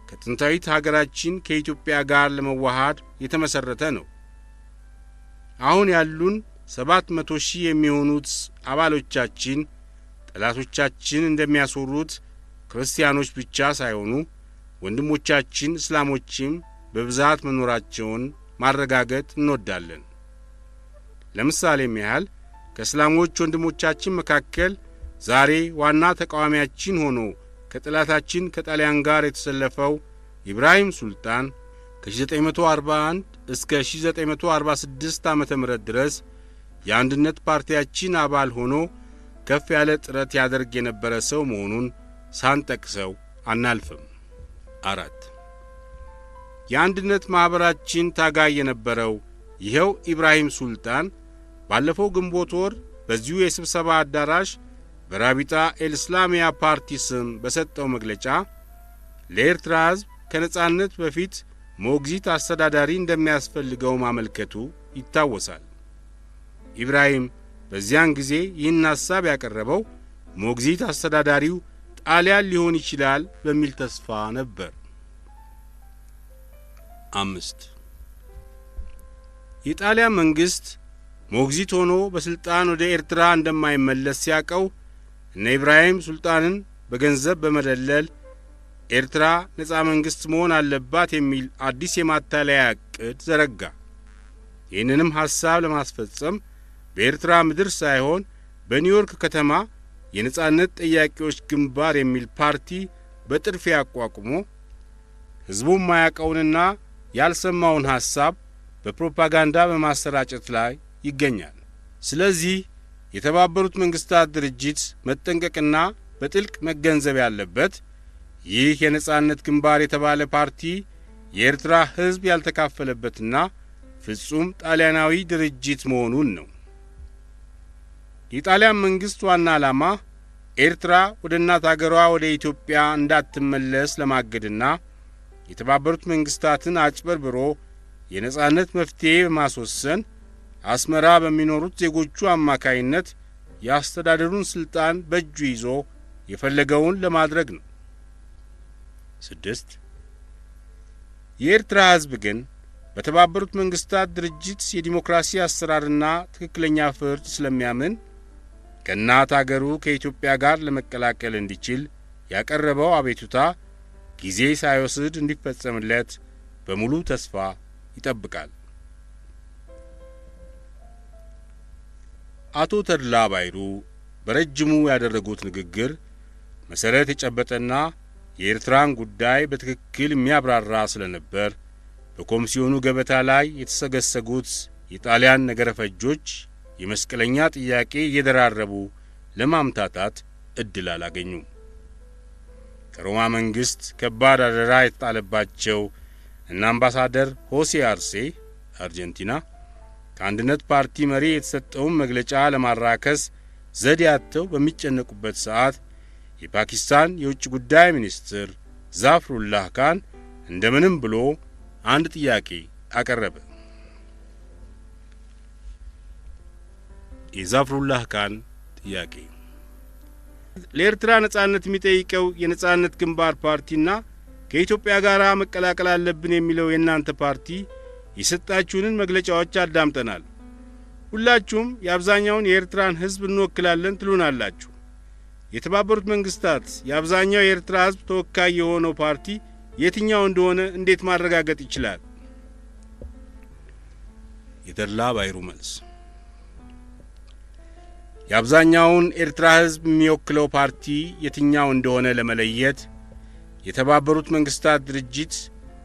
ከጥንታዊት ሀገራችን ከኢትዮጵያ ጋር ለመዋሃድ የተመሠረተ ነው። አሁን ያሉን 700,000 የሚሆኑት አባሎቻችን ጠላቶቻችን እንደሚያስወሩት ክርስቲያኖች ብቻ ሳይሆኑ ወንድሞቻችን እስላሞችም በብዛት መኖራቸውን ማረጋገጥ እንወዳለን። ለምሳሌም ያህል ከእስላሞች ወንድሞቻችን መካከል ዛሬ ዋና ተቃዋሚያችን ሆኖ ከጠላታችን ከጣሊያን ጋር የተሰለፈው ኢብራሂም ሱልጣን ከ1941 እስከ 1946 ዓመተ ምህረት ድረስ የአንድነት ፓርቲያችን አባል ሆኖ ከፍ ያለ ጥረት ያደርግ የነበረ ሰው መሆኑን ሳንጠቅሰው አናልፍም። 4. የአንድነት ማኅበራችን ታጋይ የነበረው ይኸው ኢብራሂም ሱልጣን ባለፈው ግንቦት ወር በዚሁ የስብሰባ አዳራሽ በራቢጣ ኤልእስላሚያ ፓርቲ ስም በሰጠው መግለጫ ለኤርትራ ሕዝብ ከነጻነት በፊት ሞግዚት አስተዳዳሪ እንደሚያስፈልገው ማመልከቱ ይታወሳል። ኢብራሂም በዚያን ጊዜ ይህን ሐሳብ ያቀረበው ሞግዚት አስተዳዳሪው ጣሊያን ሊሆን ይችላል በሚል ተስፋ ነበር። 5. የጣሊያን መንግሥት ሞግዚት ሆኖ በሥልጣን ወደ ኤርትራ እንደማይመለስ ሲያቀው እነ ኢብራሂም ሱልጣንን በገንዘብ በመደለል ኤርትራ ነጻ መንግሥት መሆን አለባት የሚል አዲስ የማታለያ ዕቅድ ዘረጋ። ይህንንም ሐሳብ ለማስፈጸም በኤርትራ ምድር ሳይሆን በኒውዮርክ ከተማ የነጻነት ጠያቂዎች ግንባር የሚል ፓርቲ በጥድፊያ አቋቁሞ ሕዝቡም ማያቀውንና ያልሰማውን ሐሳብ በፕሮፓጋንዳ በማሰራጨት ላይ ይገኛል። ስለዚህ የተባበሩት መንግሥታት ድርጅት መጠንቀቅና በጥልቅ መገንዘብ ያለበት ይህ የነጻነት ግንባር የተባለ ፓርቲ የኤርትራ ሕዝብ ያልተካፈለበትና ፍጹም ጣሊያናዊ ድርጅት መሆኑን ነው። የጣሊያን መንግሥት ዋና ዓላማ ኤርትራ ወደ እናት አገሯ ወደ ኢትዮጵያ እንዳትመለስ ለማገድና የተባበሩት መንግሥታትን አጭበርብሮ የነጻነት መፍትሔ በማስወሰን አስመራ በሚኖሩት ዜጎቹ አማካይነት የአስተዳደሩን ሥልጣን በእጁ ይዞ የፈለገውን ለማድረግ ነው። 6. የኤርትራ ሕዝብ ግን በተባበሩት መንግሥታት ድርጅት የዲሞክራሲ አሰራርና ትክክለኛ ፍርድ ስለሚያምን ከእናት አገሩ ከኢትዮጵያ ጋር ለመቀላቀል እንዲችል ያቀረበው አቤቱታ ጊዜ ሳይወስድ እንዲፈጸምለት በሙሉ ተስፋ ይጠብቃል። አቶ ተድላ ባይሩ በረጅሙ ያደረጉት ንግግር መሰረት የጨበጠና የኤርትራን ጉዳይ በትክክል የሚያብራራ ስለነበር በኮሚሲዮኑ ገበታ ላይ የተሰገሰጉት የጣሊያን ነገረ ፈጆች የመስቀለኛ ጥያቄ እየደራረቡ ለማምታታት እድል አላገኙም። ከሮማ መንግሥት ከባድ አደራ የተጣለባቸው እና አምባሳደር ሆሴ አርሴ አርጀንቲና ከአንድነት ፓርቲ መሪ የተሰጠውን መግለጫ ለማራከስ ዘዴ አጥተው በሚጨነቁበት ሰዓት የፓኪስታን የውጭ ጉዳይ ሚኒስትር ዛፍሩላህ ካን እንደምንም ብሎ አንድ ጥያቄ አቀረበ። የዛፍሩላህ ካን ጥያቄ ለኤርትራ ነጻነት የሚጠይቀው የነጻነት ግንባር ፓርቲና ከኢትዮጵያ ጋር መቀላቀል አለብን የሚለው የእናንተ ፓርቲ የሰጣችሁንን መግለጫዎች አዳምጠናል። ሁላችሁም የአብዛኛውን የኤርትራን ሕዝብ እንወክላለን ትሉናላችሁ። የተባበሩት መንግስታት የአብዛኛው የኤርትራ ሕዝብ ተወካይ የሆነው ፓርቲ የትኛው እንደሆነ እንዴት ማረጋገጥ ይችላል? የተድላ ባይሩ መልስ የአብዛኛውን ኤርትራ ሕዝብ የሚወክለው ፓርቲ የትኛው እንደሆነ ለመለየት የተባበሩት መንግስታት ድርጅት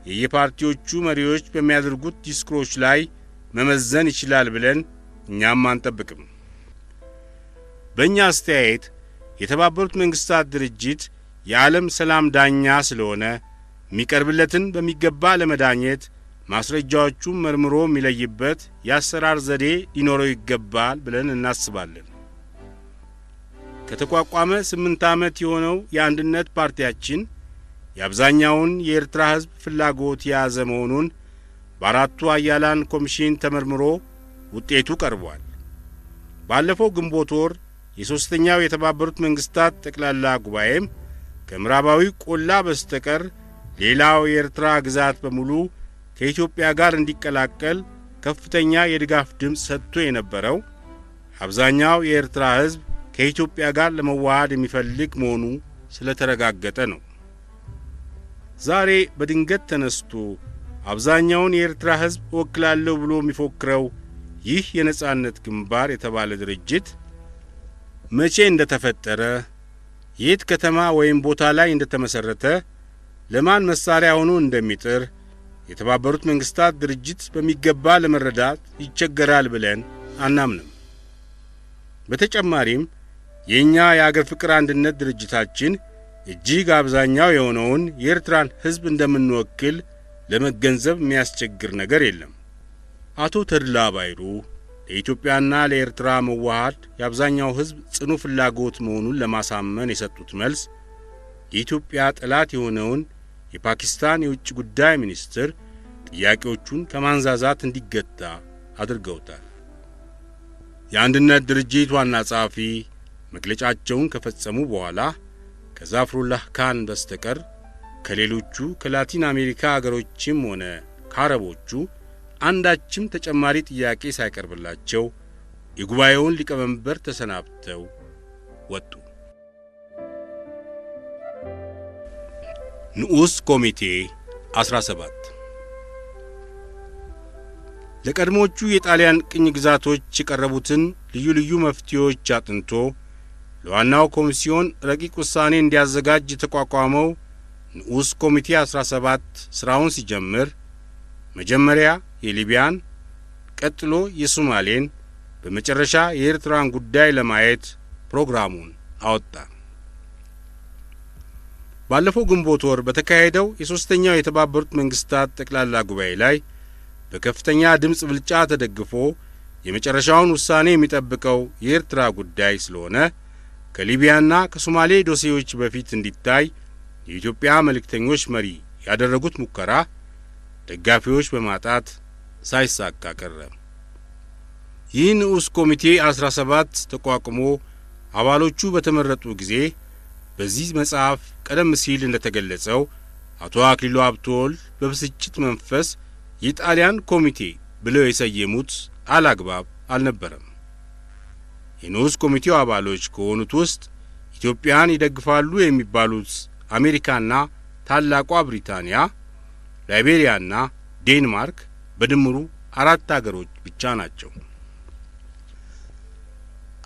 የየፓርቲዎቹ መሪዎች በሚያደርጉት ዲስኩሮች ላይ መመዘን ይችላል ብለን እኛም አንጠብቅም። በእኛ አስተያየት የተባበሩት መንግስታት ድርጅት የዓለም ሰላም ዳኛ ስለሆነ የሚቀርብለትን በሚገባ ለመዳኘት ማስረጃዎቹን መርምሮ የሚለይበት የአሰራር ዘዴ ሊኖረው ይገባል ብለን እናስባለን። ከተቋቋመ 8 ዓመት የሆነው የአንድነት ፓርቲያችን የአብዛኛውን የኤርትራ ሕዝብ ፍላጎት የያዘ መሆኑን በአራቱ አያላን ኮሚሽን ተመርምሮ ውጤቱ ቀርቧል። ባለፈው ግንቦት ወር የሦስተኛው የተባበሩት መንግስታት ጠቅላላ ጉባኤም ከምዕራባዊ ቆላ በስተቀር ሌላው የኤርትራ ግዛት በሙሉ ከኢትዮጵያ ጋር እንዲቀላቀል ከፍተኛ የድጋፍ ድምፅ ሰጥቶ የነበረው አብዛኛው የኤርትራ ሕዝብ ከኢትዮጵያ ጋር ለመዋሃድ የሚፈልግ መሆኑ ስለተረጋገጠ ነው። ዛሬ በድንገት ተነስቶ አብዛኛውን የኤርትራ ሕዝብ ወክላለሁ ብሎ የሚፎክረው ይህ የነጻነት ግንባር የተባለ ድርጅት መቼ እንደተፈጠረ፣ የት ከተማ ወይም ቦታ ላይ እንደተመሰረተ፣ ለማን መሳሪያ ሆኖ እንደሚጥር የተባበሩት መንግስታት ድርጅት በሚገባ ለመረዳት ይቸገራል ብለን አናምንም። በተጨማሪም የኛ የአገር ፍቅር አንድነት ድርጅታችን እጅግ አብዛኛው የሆነውን የኤርትራን ሕዝብ እንደምንወክል ለመገንዘብ የሚያስቸግር ነገር የለም። አቶ ተድላ ባይሩ ለኢትዮጵያና ለኤርትራ መዋሃድ የአብዛኛው ሕዝብ ጽኑ ፍላጎት መሆኑን ለማሳመን የሰጡት መልስ የኢትዮጵያ ጠላት የሆነውን የፓኪስታን የውጭ ጉዳይ ሚኒስትር ጥያቄዎቹን ከማንዛዛት እንዲገታ አድርገውታል። የአንድነት ድርጅት ዋና ጸሐፊ መግለጫቸውን ከፈጸሙ በኋላ ከዛፍሩላህ ካን በስተቀር ከሌሎቹ ከላቲን አሜሪካ አገሮችም ሆነ ከአረቦቹ አንዳችም ተጨማሪ ጥያቄ ሳይቀርብላቸው የጉባኤውን ሊቀመንበር ተሰናብተው ወጡ። ንዑስ ኮሚቴ 17 ለቀድሞቹ የጣሊያን ቅኝ ግዛቶች የቀረቡትን ልዩ ልዩ መፍትሄዎች አጥንቶ ለዋናው ኮሚሲዮን ረቂቅ ውሳኔ እንዲያዘጋጅ የተቋቋመው ንዑስ ኮሚቴ 17 ስራውን ሲጀምር መጀመሪያ የሊቢያን፣ ቀጥሎ የሶማሌን፣ በመጨረሻ የኤርትራን ጉዳይ ለማየት ፕሮግራሙን አወጣ። ባለፈው ግንቦት ወር በተካሄደው የሶስተኛው የተባበሩት መንግስታት ጠቅላላ ጉባኤ ላይ በከፍተኛ ድምፅ ብልጫ ተደግፎ የመጨረሻውን ውሳኔ የሚጠብቀው የኤርትራ ጉዳይ ስለሆነ ከሊቢያና ከሶማሌ ዶሴዎች በፊት እንዲታይ የኢትዮጵያ መልእክተኞች መሪ ያደረጉት ሙከራ ደጋፊዎች በማጣት ሳይሳካ ቀረ። ይህ ንዑስ ኮሚቴ 17 ተቋቁሞ አባሎቹ በተመረጡ ጊዜ በዚህ መጽሐፍ ቀደም ሲል እንደተገለጸው አቶ አክሊሉ ሀብተወልድ በብስጭት መንፈስ የጣሊያን ኮሚቴ ብለው የሰየሙት አላግባብ አልነበረም። የንዑስ ኮሚቴው አባሎች ከሆኑት ውስጥ ኢትዮጵያን ይደግፋሉ የሚባሉት አሜሪካና ታላቋ ብሪታንያ፣ ላይቤሪያና ዴንማርክ በድምሩ 4 አገሮች ብቻ ናቸው።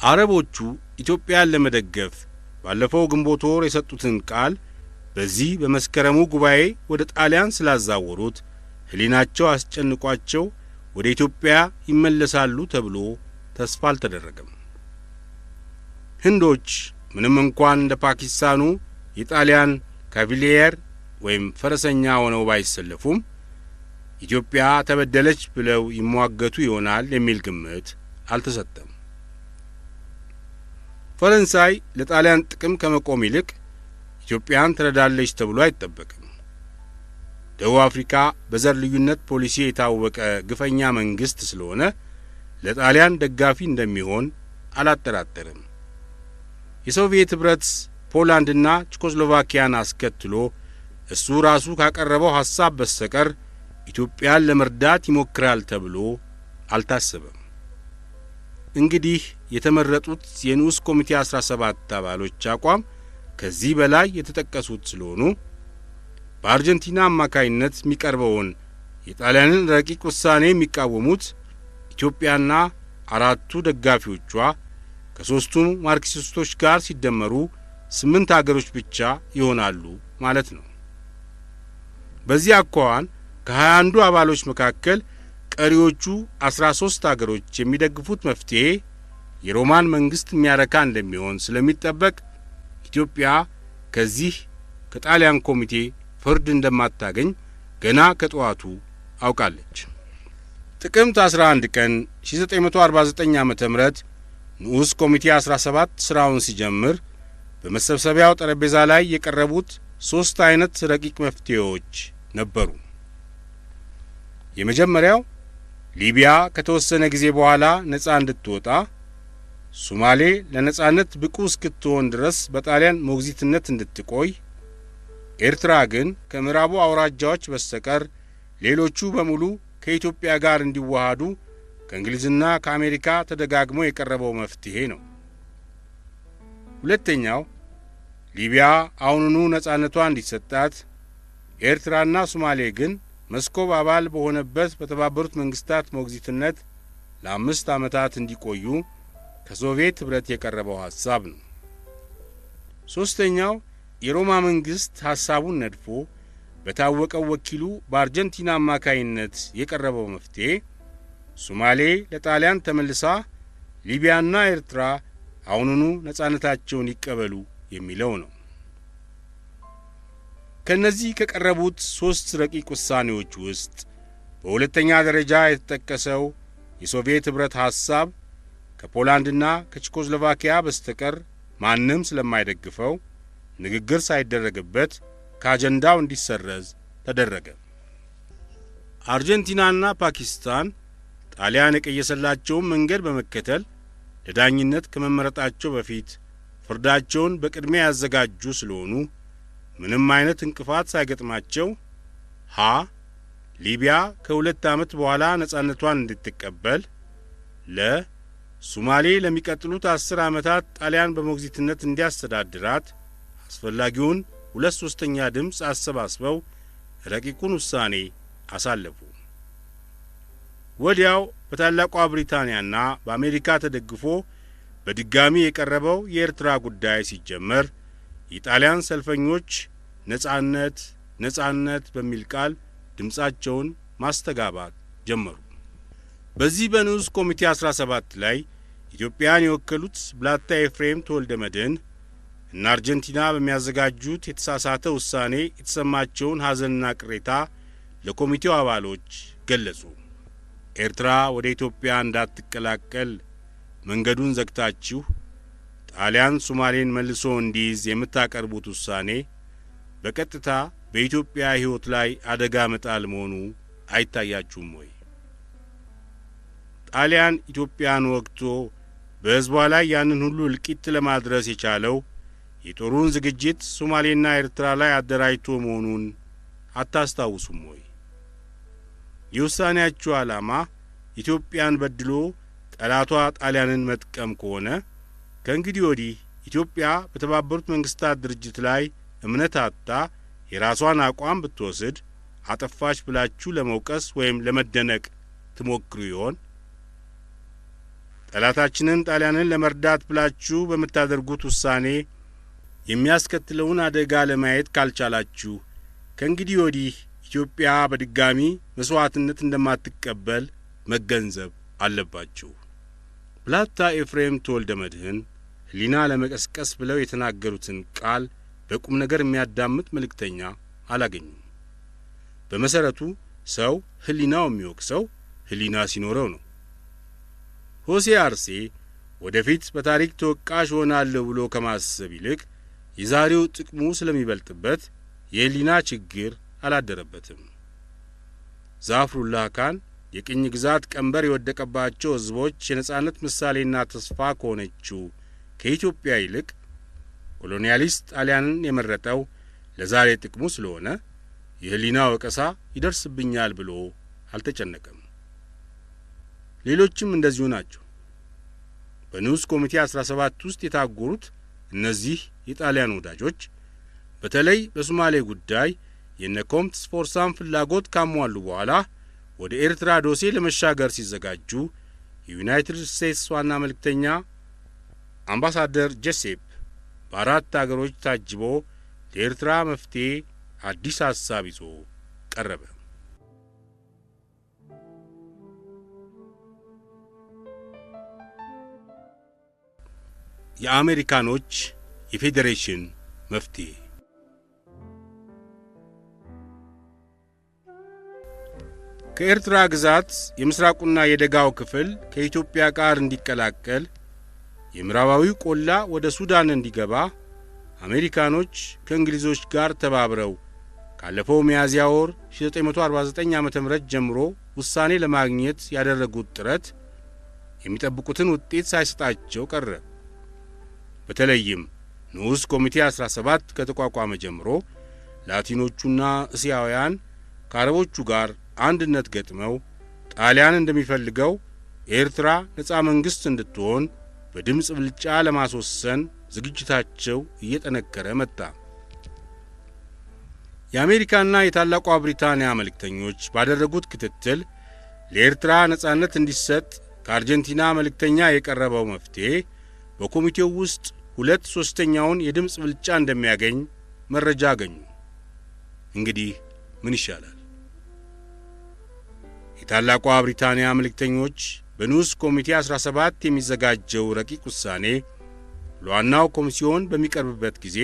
አረቦቹ ኢትዮጵያን ለመደገፍ ባለፈው ግንቦት ወር የሰጡትን ቃል በዚህ በመስከረሙ ጉባኤ ወደ ጣሊያን ስላዛወሩት ሕሊናቸው አስጨንቋቸው ወደ ኢትዮጵያ ይመለሳሉ ተብሎ ተስፋ አልተደረገም። ህንዶች ምንም እንኳን እንደ ፓኪስታኑ የጣሊያን ካቪሊየር ወይም ፈረሰኛ ሆነው ባይሰለፉም ኢትዮጵያ ተበደለች ብለው ይሟገቱ ይሆናል የሚል ግምት አልተሰጠም። ፈረንሳይ ለጣሊያን ጥቅም ከመቆም ይልቅ ኢትዮጵያን ትረዳለች ተብሎ አይጠበቅም። ደቡብ አፍሪካ በዘር ልዩነት ፖሊሲ የታወቀ ግፈኛ መንግስት ስለሆነ ለጣሊያን ደጋፊ እንደሚሆን አላጠራጠርም። የሶቪየት ኅብረት ፖላንድና ቼኮስሎቫኪያን አስከትሎ እሱ ራሱ ካቀረበው ሐሳብ በስተቀር ኢትዮጵያን ለመርዳት ይሞክራል ተብሎ አልታሰበም። እንግዲህ የተመረጡት የንዑስ ኮሚቴ 17 አባሎች አቋም ከዚህ በላይ የተጠቀሱት ስለሆኑ በአርጀንቲና አማካይነት የሚቀርበውን የጣሊያንን ረቂቅ ውሳኔ የሚቃወሙት ኢትዮጵያና አራቱ ደጋፊዎቿ ከሦስቱም ማርክሲስቶች ጋር ሲደመሩ 8 አገሮች ብቻ ይሆናሉ ማለት ነው። በዚህ አኳኋን ከ21 አባሎች መካከል ቀሪዎቹ 13 አገሮች የሚደግፉት መፍትሔ የሮማን መንግስት የሚያረካ እንደሚሆን ስለሚጠበቅ ኢትዮጵያ ከዚህ ከጣሊያን ኮሚቴ ፍርድ እንደማታገኝ ገና ከጠዋቱ አውቃለች። ጥቅምት 11 ቀን 1949 ዓ.ም ንዑስ ኮሚቴ 17 ስራውን ሲጀምር በመሰብሰቢያው ጠረጴዛ ላይ የቀረቡት 3 አይነት ረቂቅ መፍትሔዎች ነበሩ። የመጀመሪያው ሊቢያ ከተወሰነ ጊዜ በኋላ ነጻ እንድትወጣ፣ ሶማሌ ለነጻነት ብቁ እስክትሆን ድረስ በጣሊያን ሞግዚትነት እንድትቆይ፣ ኤርትራ ግን ከምዕራቡ አውራጃዎች በስተቀር ሌሎቹ በሙሉ ከኢትዮጵያ ጋር እንዲዋሃዱ ከእንግሊዝና ከአሜሪካ ተደጋግሞ የቀረበው መፍትሔ ነው። ሁለተኛው ሊቢያ አሁኑኑ ነጻነቷ እንዲሰጣት፣ ኤርትራና ሶማሌ ግን መስኮብ አባል በሆነበት በተባበሩት መንግስታት ሞግዚትነት ለ5 ዓመታት እንዲቆዩ ከሶቪየት ኅብረት የቀረበው ሐሳብ ነው። ሦስተኛው የሮማ መንግስት ሐሳቡን ነድፎ በታወቀው ወኪሉ በአርጀንቲና አማካይነት የቀረበው መፍትሔ ሶማሌ ለጣሊያን ተመልሳ ሊቢያና ኤርትራ አሁኑኑ ነጻነታቸውን ይቀበሉ የሚለው ነው። ከነዚህ ከቀረቡት 3 ረቂቅ ውሳኔዎች ውስጥ በሁለተኛ ደረጃ የተጠቀሰው የሶቪየት ኅብረት ሐሳብ ከፖላንድና ከቼኮስሎቫኪያ በስተቀር ማንም ስለማይደግፈው ንግግር ሳይደረግበት ከአጀንዳው እንዲሰረዝ ተደረገ። አርጀንቲናና ፓኪስታን ጣሊያን የቀየሰላቸውን መንገድ በመከተል ለዳኝነት ከመመረጣቸው በፊት ፍርዳቸውን በቅድሚያ ያዘጋጁ ስለሆኑ ምንም አይነት እንቅፋት ሳይገጥማቸው ሀ ሊቢያ ከ2 ዓመት በኋላ ነጻነቷን እንድትቀበል፣ ለ ሶማሌ ለሚቀጥሉት 10 ዓመታት ጣሊያን በሞግዚትነት እንዲያስተዳድራት አስፈላጊውን 2/3 ድምፅ አሰባስበው ረቂቁን ውሳኔ አሳለፉ። ወዲያው በታላቋ ብሪታንያና በአሜሪካ ተደግፎ በድጋሚ የቀረበው የኤርትራ ጉዳይ ሲጀመር የጣሊያን ሰልፈኞች ነጻነት ነጻነት በሚል ቃል ድምፃቸውን ማስተጋባት ጀመሩ። በዚህ በንዑስ ኮሚቴ 17 ላይ ኢትዮጵያን የወከሉት ብላታ ኤፍሬም ተወልደ መድኅን እና አርጀንቲና በሚያዘጋጁት የተሳሳተ ውሳኔ የተሰማቸውን ሐዘንና ቅሬታ ለኮሚቴው አባሎች ገለጹ። ኤርትራ ወደ ኢትዮጵያ እንዳትቀላቀል መንገዱን ዘግታችሁ ጣሊያን ሶማሌን መልሶ እንዲይዝ የምታቀርቡት ውሳኔ በቀጥታ በኢትዮጵያ ሕይወት ላይ አደጋ መጣል መሆኑ አይታያችሁም ወይ? ጣሊያን ኢትዮጵያን ወግቶ በሕዝቧ ላይ ያንን ሁሉ እልቂት ለማድረስ የቻለው የጦሩን ዝግጅት ሶማሌና ኤርትራ ላይ አደራጅቶ መሆኑን አታስታውሱም ወይ? የውሳኔያችሁ ዓላማ ኢትዮጵያን በድሎ ጠላቷ ጣሊያንን መጥቀም ከሆነ ከእንግዲህ ወዲህ ኢትዮጵያ በተባበሩት መንግስታት ድርጅት ላይ እምነት አጥታ የራሷን አቋም ብትወስድ አጠፋች ብላችሁ ለመውቀስ ወይም ለመደነቅ ትሞክሩ ይሆን? ጠላታችንን ጣሊያንን ለመርዳት ብላችሁ በምታደርጉት ውሳኔ የሚያስከትለውን አደጋ ለማየት ካልቻላችሁ ከእንግዲህ ወዲህ ኢትዮጵያ በድጋሚ መስዋዕትነት እንደማትቀበል መገንዘብ አለባችሁ። ብላታ ኤፍሬም ተወልደ መድኅን ሕሊና ለመቀስቀስ ብለው የተናገሩትን ቃል በቁም ነገር የሚያዳምጥ መልእክተኛ አላገኙም። በመሰረቱ ሰው ህሊናው የሚወቅሰው ህሊና ሲኖረው ነው። ሆሴ አርሴ ወደፊት በታሪክ ተወቃሽ ሆናለሁ ብሎ ከማሰብ ይልቅ የዛሬው ጥቅሙ ስለሚበልጥበት የህሊና ችግር አላደረበትም። ዛፍሩላህ ካን የቅኝ ግዛት ቀንበር የወደቀባቸው ህዝቦች የነጻነት ምሳሌና ተስፋ ከሆነችው ከኢትዮጵያ ይልቅ ኮሎኒያሊስት ጣሊያንን የመረጠው ለዛሬ ጥቅሙ ስለሆነ የህሊና ወቀሳ ይደርስብኛል ብሎ አልተጨነቀም። ሌሎችም እንደዚሁ ናቸው። በንዑስ ኮሚቴ 17 ውስጥ የታጎሩት እነዚህ የጣሊያን ወዳጆች በተለይ በሶማሌ ጉዳይ የነ ኮምትስ ፎርሳን ፍላጎት ካሟሉ በኋላ ወደ ኤርትራ ዶሴ ለመሻገር ሲዘጋጁ የዩናይትድ ስቴትስ ዋና መልእክተኛ አምባሳደር ጄሴፕ በአራት አገሮች ታጅቦ ለኤርትራ መፍትሄ አዲስ ሐሳብ ይዞ ቀረበ። የአሜሪካኖች የፌዴሬሽን መፍትሄ። ከኤርትራ ግዛት የምስራቁና የደጋው ክፍል ከኢትዮጵያ ጋር እንዲቀላቀል፣ የምዕራባዊው ቆላ ወደ ሱዳን እንዲገባ አሜሪካኖች ከእንግሊዞች ጋር ተባብረው ካለፈው ሚያዝያ ወር 1949 ዓ.ም ጀምሮ ውሳኔ ለማግኘት ያደረጉት ጥረት የሚጠብቁትን ውጤት ሳይሰጣቸው ቀረ። በተለይም ንዑስ ኮሚቴ 17 ከተቋቋመ ጀምሮ ላቲኖቹና እስያውያን ከአረቦቹ ጋር አንድነት ገጥመው ጣሊያን እንደሚፈልገው ኤርትራ ነጻ መንግስት እንድትሆን በድምፅ ብልጫ ለማስወሰን ዝግጅታቸው እየጠነከረ መጣ። የአሜሪካና የታላቋ ብሪታንያ መልእክተኞች ባደረጉት ክትትል ለኤርትራ ነጻነት እንዲሰጥ ከአርጀንቲና መልእክተኛ የቀረበው መፍትሄ በኮሚቴው ውስጥ 2/3 የድምፅ ብልጫ እንደሚያገኝ መረጃ አገኙ። እንግዲህ ምን ይሻላል? የታላቋ ብሪታንያ መልእክተኞች በንዑስ ኮሚቴ 17 የሚዘጋጀው ረቂቅ ውሳኔ ለዋናው ኮሚሲዮን በሚቀርብበት ጊዜ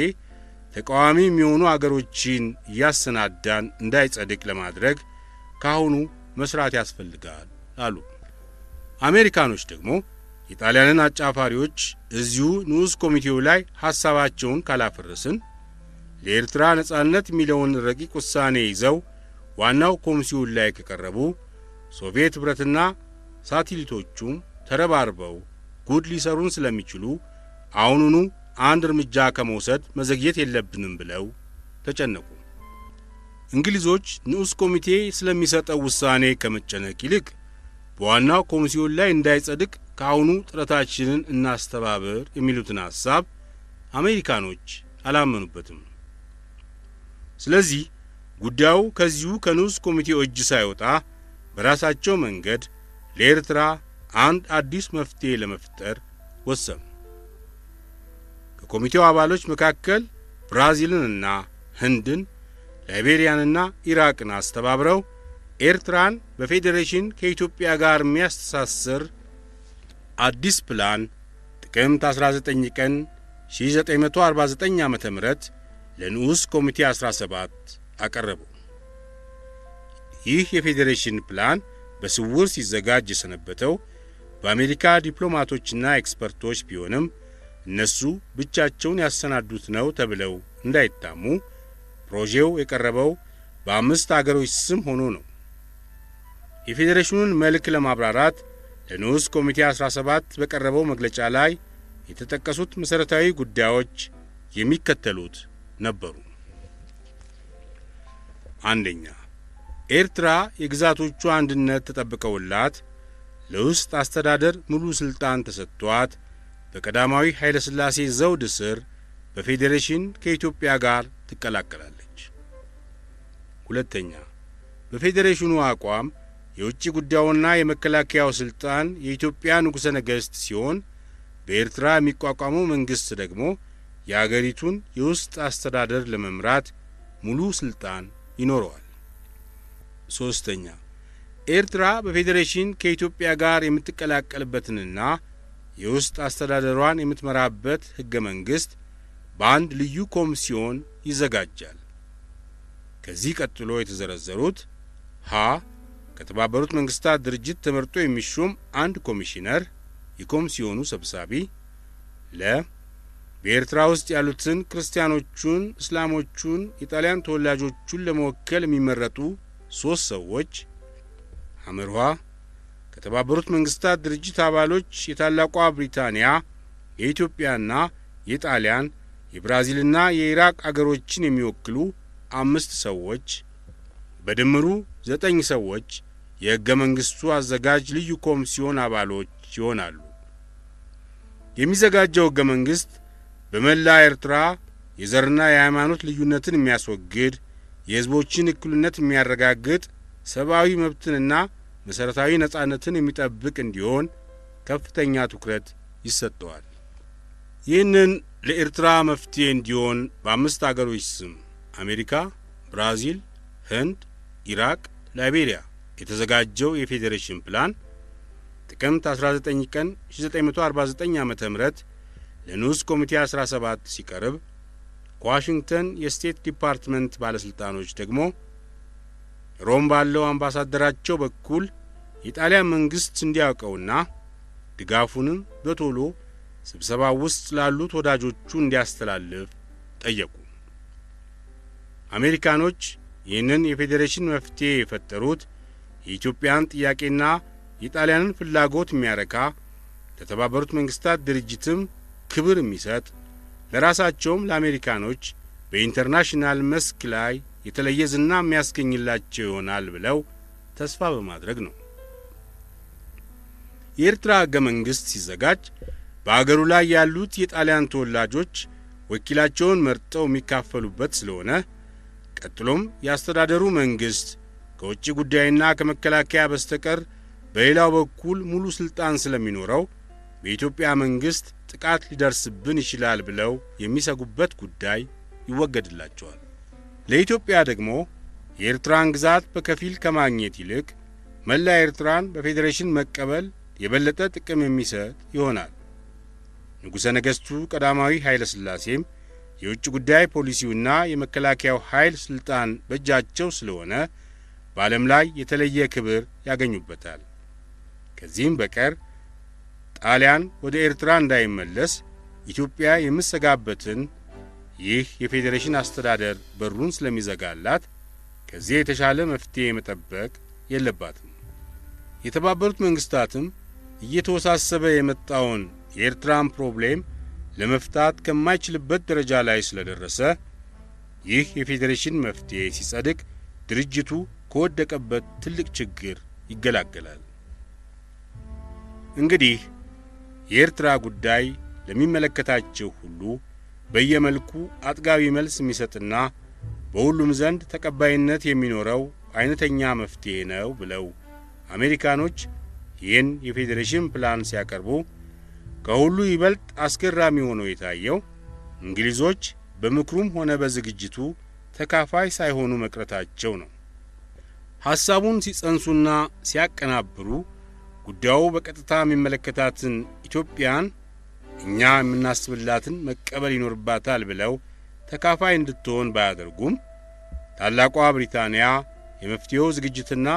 ተቃዋሚ የሚሆኑ አገሮችን እያሰናዳን እንዳይጸድቅ ለማድረግ ካሁኑ መስራት ያስፈልጋል አሉ። አሜሪካኖች ደግሞ የጣሊያንን አጫፋሪዎች እዚሁ ንዑስ ኮሚቴው ላይ ሐሳባቸውን ካላፈረስን ለኤርትራ ነጻነት የሚለውን ረቂቅ ውሳኔ ይዘው ዋናው ኮሚሲዮን ላይ ከቀረቡ ሶቪየት ኅብረትና ሳቲሊቶቹም ተረባርበው ጉድ ሊሰሩን ስለሚችሉ አሁኑኑ አንድ እርምጃ ከመውሰድ መዘግየት የለብንም ብለው ተጨነቁ። እንግሊዞች ንዑስ ኮሚቴ ስለሚሰጠው ውሳኔ ከመጨነቅ ይልቅ በዋናው ኮሚሲዮን ላይ እንዳይጸድቅ ከአሁኑ ጥረታችንን እናስተባበር የሚሉትን ሐሳብ አሜሪካኖች አላመኑበትም። ስለዚህ ጉዳዩ ከዚሁ ከንዑስ ኮሚቴው እጅ ሳይወጣ በራሳቸው መንገድ ለኤርትራ አንድ አዲስ መፍትሄ ለመፍጠር ወሰኑ። ከኮሚቴው አባሎች መካከል ብራዚልንና ህንድን፣ ላይቤሪያንና ኢራቅን አስተባብረው ኤርትራን በፌዴሬሽን ከኢትዮጵያ ጋር የሚያስተሳስር አዲስ ፕላን ጥቅምት 19 ቀን 1949 ዓ.ም ለንዑስ ኮሚቴ 17 አቀረቡ። ይህ የፌዴሬሽን ፕላን በስውር ሲዘጋጅ የሰነበተው በአሜሪካ ዲፕሎማቶችና ኤክስፐርቶች ቢሆንም እነሱ ብቻቸውን ያሰናዱት ነው ተብለው እንዳይታሙ ፕሮጄው የቀረበው በ5 አገሮች ስም ሆኖ ነው። የፌዴሬሽኑን መልክ ለማብራራት ለንዑስ ኮሚቴ 17 በቀረበው መግለጫ ላይ የተጠቀሱት መሠረታዊ ጉዳዮች የሚከተሉት ነበሩ። አንደኛ፣ ኤርትራ የግዛቶቹ አንድነት ተጠብቀውላት ለውስጥ አስተዳደር ሙሉ ሥልጣን ተሰጥቷት በቀዳማዊ ኃይለ ሥላሴ ዘውድ ስር በፌዴሬሽን ከኢትዮጵያ ጋር ትቀላቀላለች። ሁለተኛ፣ በፌዴሬሽኑ አቋም የውጭ ጉዳዩና የመከላከያው ሥልጣን የኢትዮጵያ ንጉሠ ነገሥት ሲሆን በኤርትራ የሚቋቋመው መንግሥት ደግሞ የአገሪቱን የውስጥ አስተዳደር ለመምራት ሙሉ ሥልጣን ይኖረዋል። ሦስተኛ፣ ኤርትራ በፌዴሬሽን ከኢትዮጵያ ጋር የምትቀላቀልበትንና የውስጥ አስተዳደሯን የምትመራበት ሕገ መንግሥት በአንድ ልዩ ኮሚሲዮን ይዘጋጃል። ከዚህ ቀጥሎ የተዘረዘሩት ሀ ከተባበሩት መንግስታት ድርጅት ተመርጦ የሚሾም አንድ ኮሚሽነር የኮሚሲዮኑ ሰብሳቢ፣ ለ በኤርትራ ውስጥ ያሉትን ክርስቲያኖቹን፣ እስላሞቹን፣ የጣሊያን ተወላጆቹን ለመወከል የሚመረጡ 3 ሰዎች፣ ሐመርኋ ከተባበሩት መንግስታት ድርጅት አባሎች የታላቋ ብሪታንያ፣ የኢትዮጵያና የጣሊያን፣ የብራዚልና የኢራቅ አገሮችን የሚወክሉ 5 ሰዎች፣ በድምሩ 9 ሰዎች የሕገ መንግሥቱ አዘጋጅ ልዩ ኮሚሲዮን አባሎች ይሆናሉ። የሚዘጋጀው ሕገ መንግሥት በመላ ኤርትራ የዘርና የሃይማኖት ልዩነትን የሚያስወግድ፣ የሕዝቦችን እኩልነት የሚያረጋግጥ፣ ሰብአዊ መብትንና መሠረታዊ ነጻነትን የሚጠብቅ እንዲሆን ከፍተኛ ትኩረት ይሰጠዋል። ይህንን ለኤርትራ መፍትሄ እንዲሆን በ5 አገሮች ስም አሜሪካ፣ ብራዚል፣ ህንድ፣ ኢራቅ፣ ላይቤሪያ የተዘጋጀው የፌዴሬሽን ፕላን ጥቅምት 19 ቀን 1949 ዓ.ም ለንዑስ ኮሚቴ 17 ሲቀርብ ከዋሽንግተን የስቴት ዲፓርትመንት ባለስልጣኖች ደግሞ ሮም ባለው አምባሳደራቸው በኩል የጣሊያን መንግስት እንዲያውቀውና ድጋፉንም በቶሎ ስብሰባው ውስጥ ላሉት ወዳጆቹ እንዲያስተላልፍ ጠየቁ። አሜሪካኖች ይህንን የፌዴሬሽን መፍትሄ የፈጠሩት የኢትዮጵያን ጥያቄና የጣሊያንን ፍላጎት የሚያረካ ለተባበሩት መንግስታት ድርጅትም ክብር የሚሰጥ ለራሳቸውም ለአሜሪካኖች በኢንተርናሽናል መስክ ላይ የተለየ ዝና የሚያስገኝላቸው ይሆናል ብለው ተስፋ በማድረግ ነው። የኤርትራ ሕገ መንግሥት ሲዘጋጅ በአገሩ ላይ ያሉት የጣሊያን ተወላጆች ወኪላቸውን መርጠው የሚካፈሉበት ስለሆነ ቀጥሎም የአስተዳደሩ መንግሥት ከውጭ ጉዳይና ከመከላከያ በስተቀር በሌላው በኩል ሙሉ ሥልጣን ስለሚኖረው በኢትዮጵያ መንግሥት ጥቃት ሊደርስብን ይችላል ብለው የሚሰጉበት ጉዳይ ይወገድላቸዋል። ለኢትዮጵያ ደግሞ የኤርትራን ግዛት በከፊል ከማግኘት ይልቅ መላ ኤርትራን በፌዴሬሽን መቀበል የበለጠ ጥቅም የሚሰጥ ይሆናል። ንጉሠ ነገሥቱ ቀዳማዊ ኃይለ ሥላሴም የውጭ ጉዳይ ፖሊሲውና የመከላከያው ኃይል ሥልጣን በእጃቸው ስለሆነ በዓለም ላይ የተለየ ክብር ያገኙበታል። ከዚህም በቀር ጣሊያን ወደ ኤርትራ እንዳይመለስ ኢትዮጵያ የምትሰጋበትን ይህ የፌዴሬሽን አስተዳደር በሩን ስለሚዘጋላት ከዚህ የተሻለ መፍትሄ መጠበቅ የለባትም። የተባበሩት መንግስታትም እየተወሳሰበ የመጣውን የኤርትራን ፕሮብሌም ለመፍታት ከማይችልበት ደረጃ ላይ ስለደረሰ ይህ የፌዴሬሽን መፍትሄ ሲጸድቅ ድርጅቱ ከወደቀበት ትልቅ ችግር ይገላገላል። እንግዲህ የኤርትራ ጉዳይ ለሚመለከታቸው ሁሉ በየመልኩ አጥጋቢ መልስ የሚሰጥና በሁሉም ዘንድ ተቀባይነት የሚኖረው አይነተኛ መፍትሄ ነው ብለው አሜሪካኖች ይህን የፌዴሬሽን ፕላን ሲያቀርቡ ከሁሉ ይበልጥ አስገራሚ ሆኖ የታየው እንግሊዞች በምክሩም ሆነ በዝግጅቱ ተካፋይ ሳይሆኑ መቅረታቸው ነው። ሐሳቡን ሲጸንሱና ሲያቀናብሩ ጉዳዩ በቀጥታ የሚመለከታትን ኢትዮጵያን እኛ የምናስብላትን መቀበል ይኖርባታል ብለው ተካፋይ እንድትሆን ባያደርጉም ታላቋ ብሪታንያ የመፍትሄው ዝግጅትና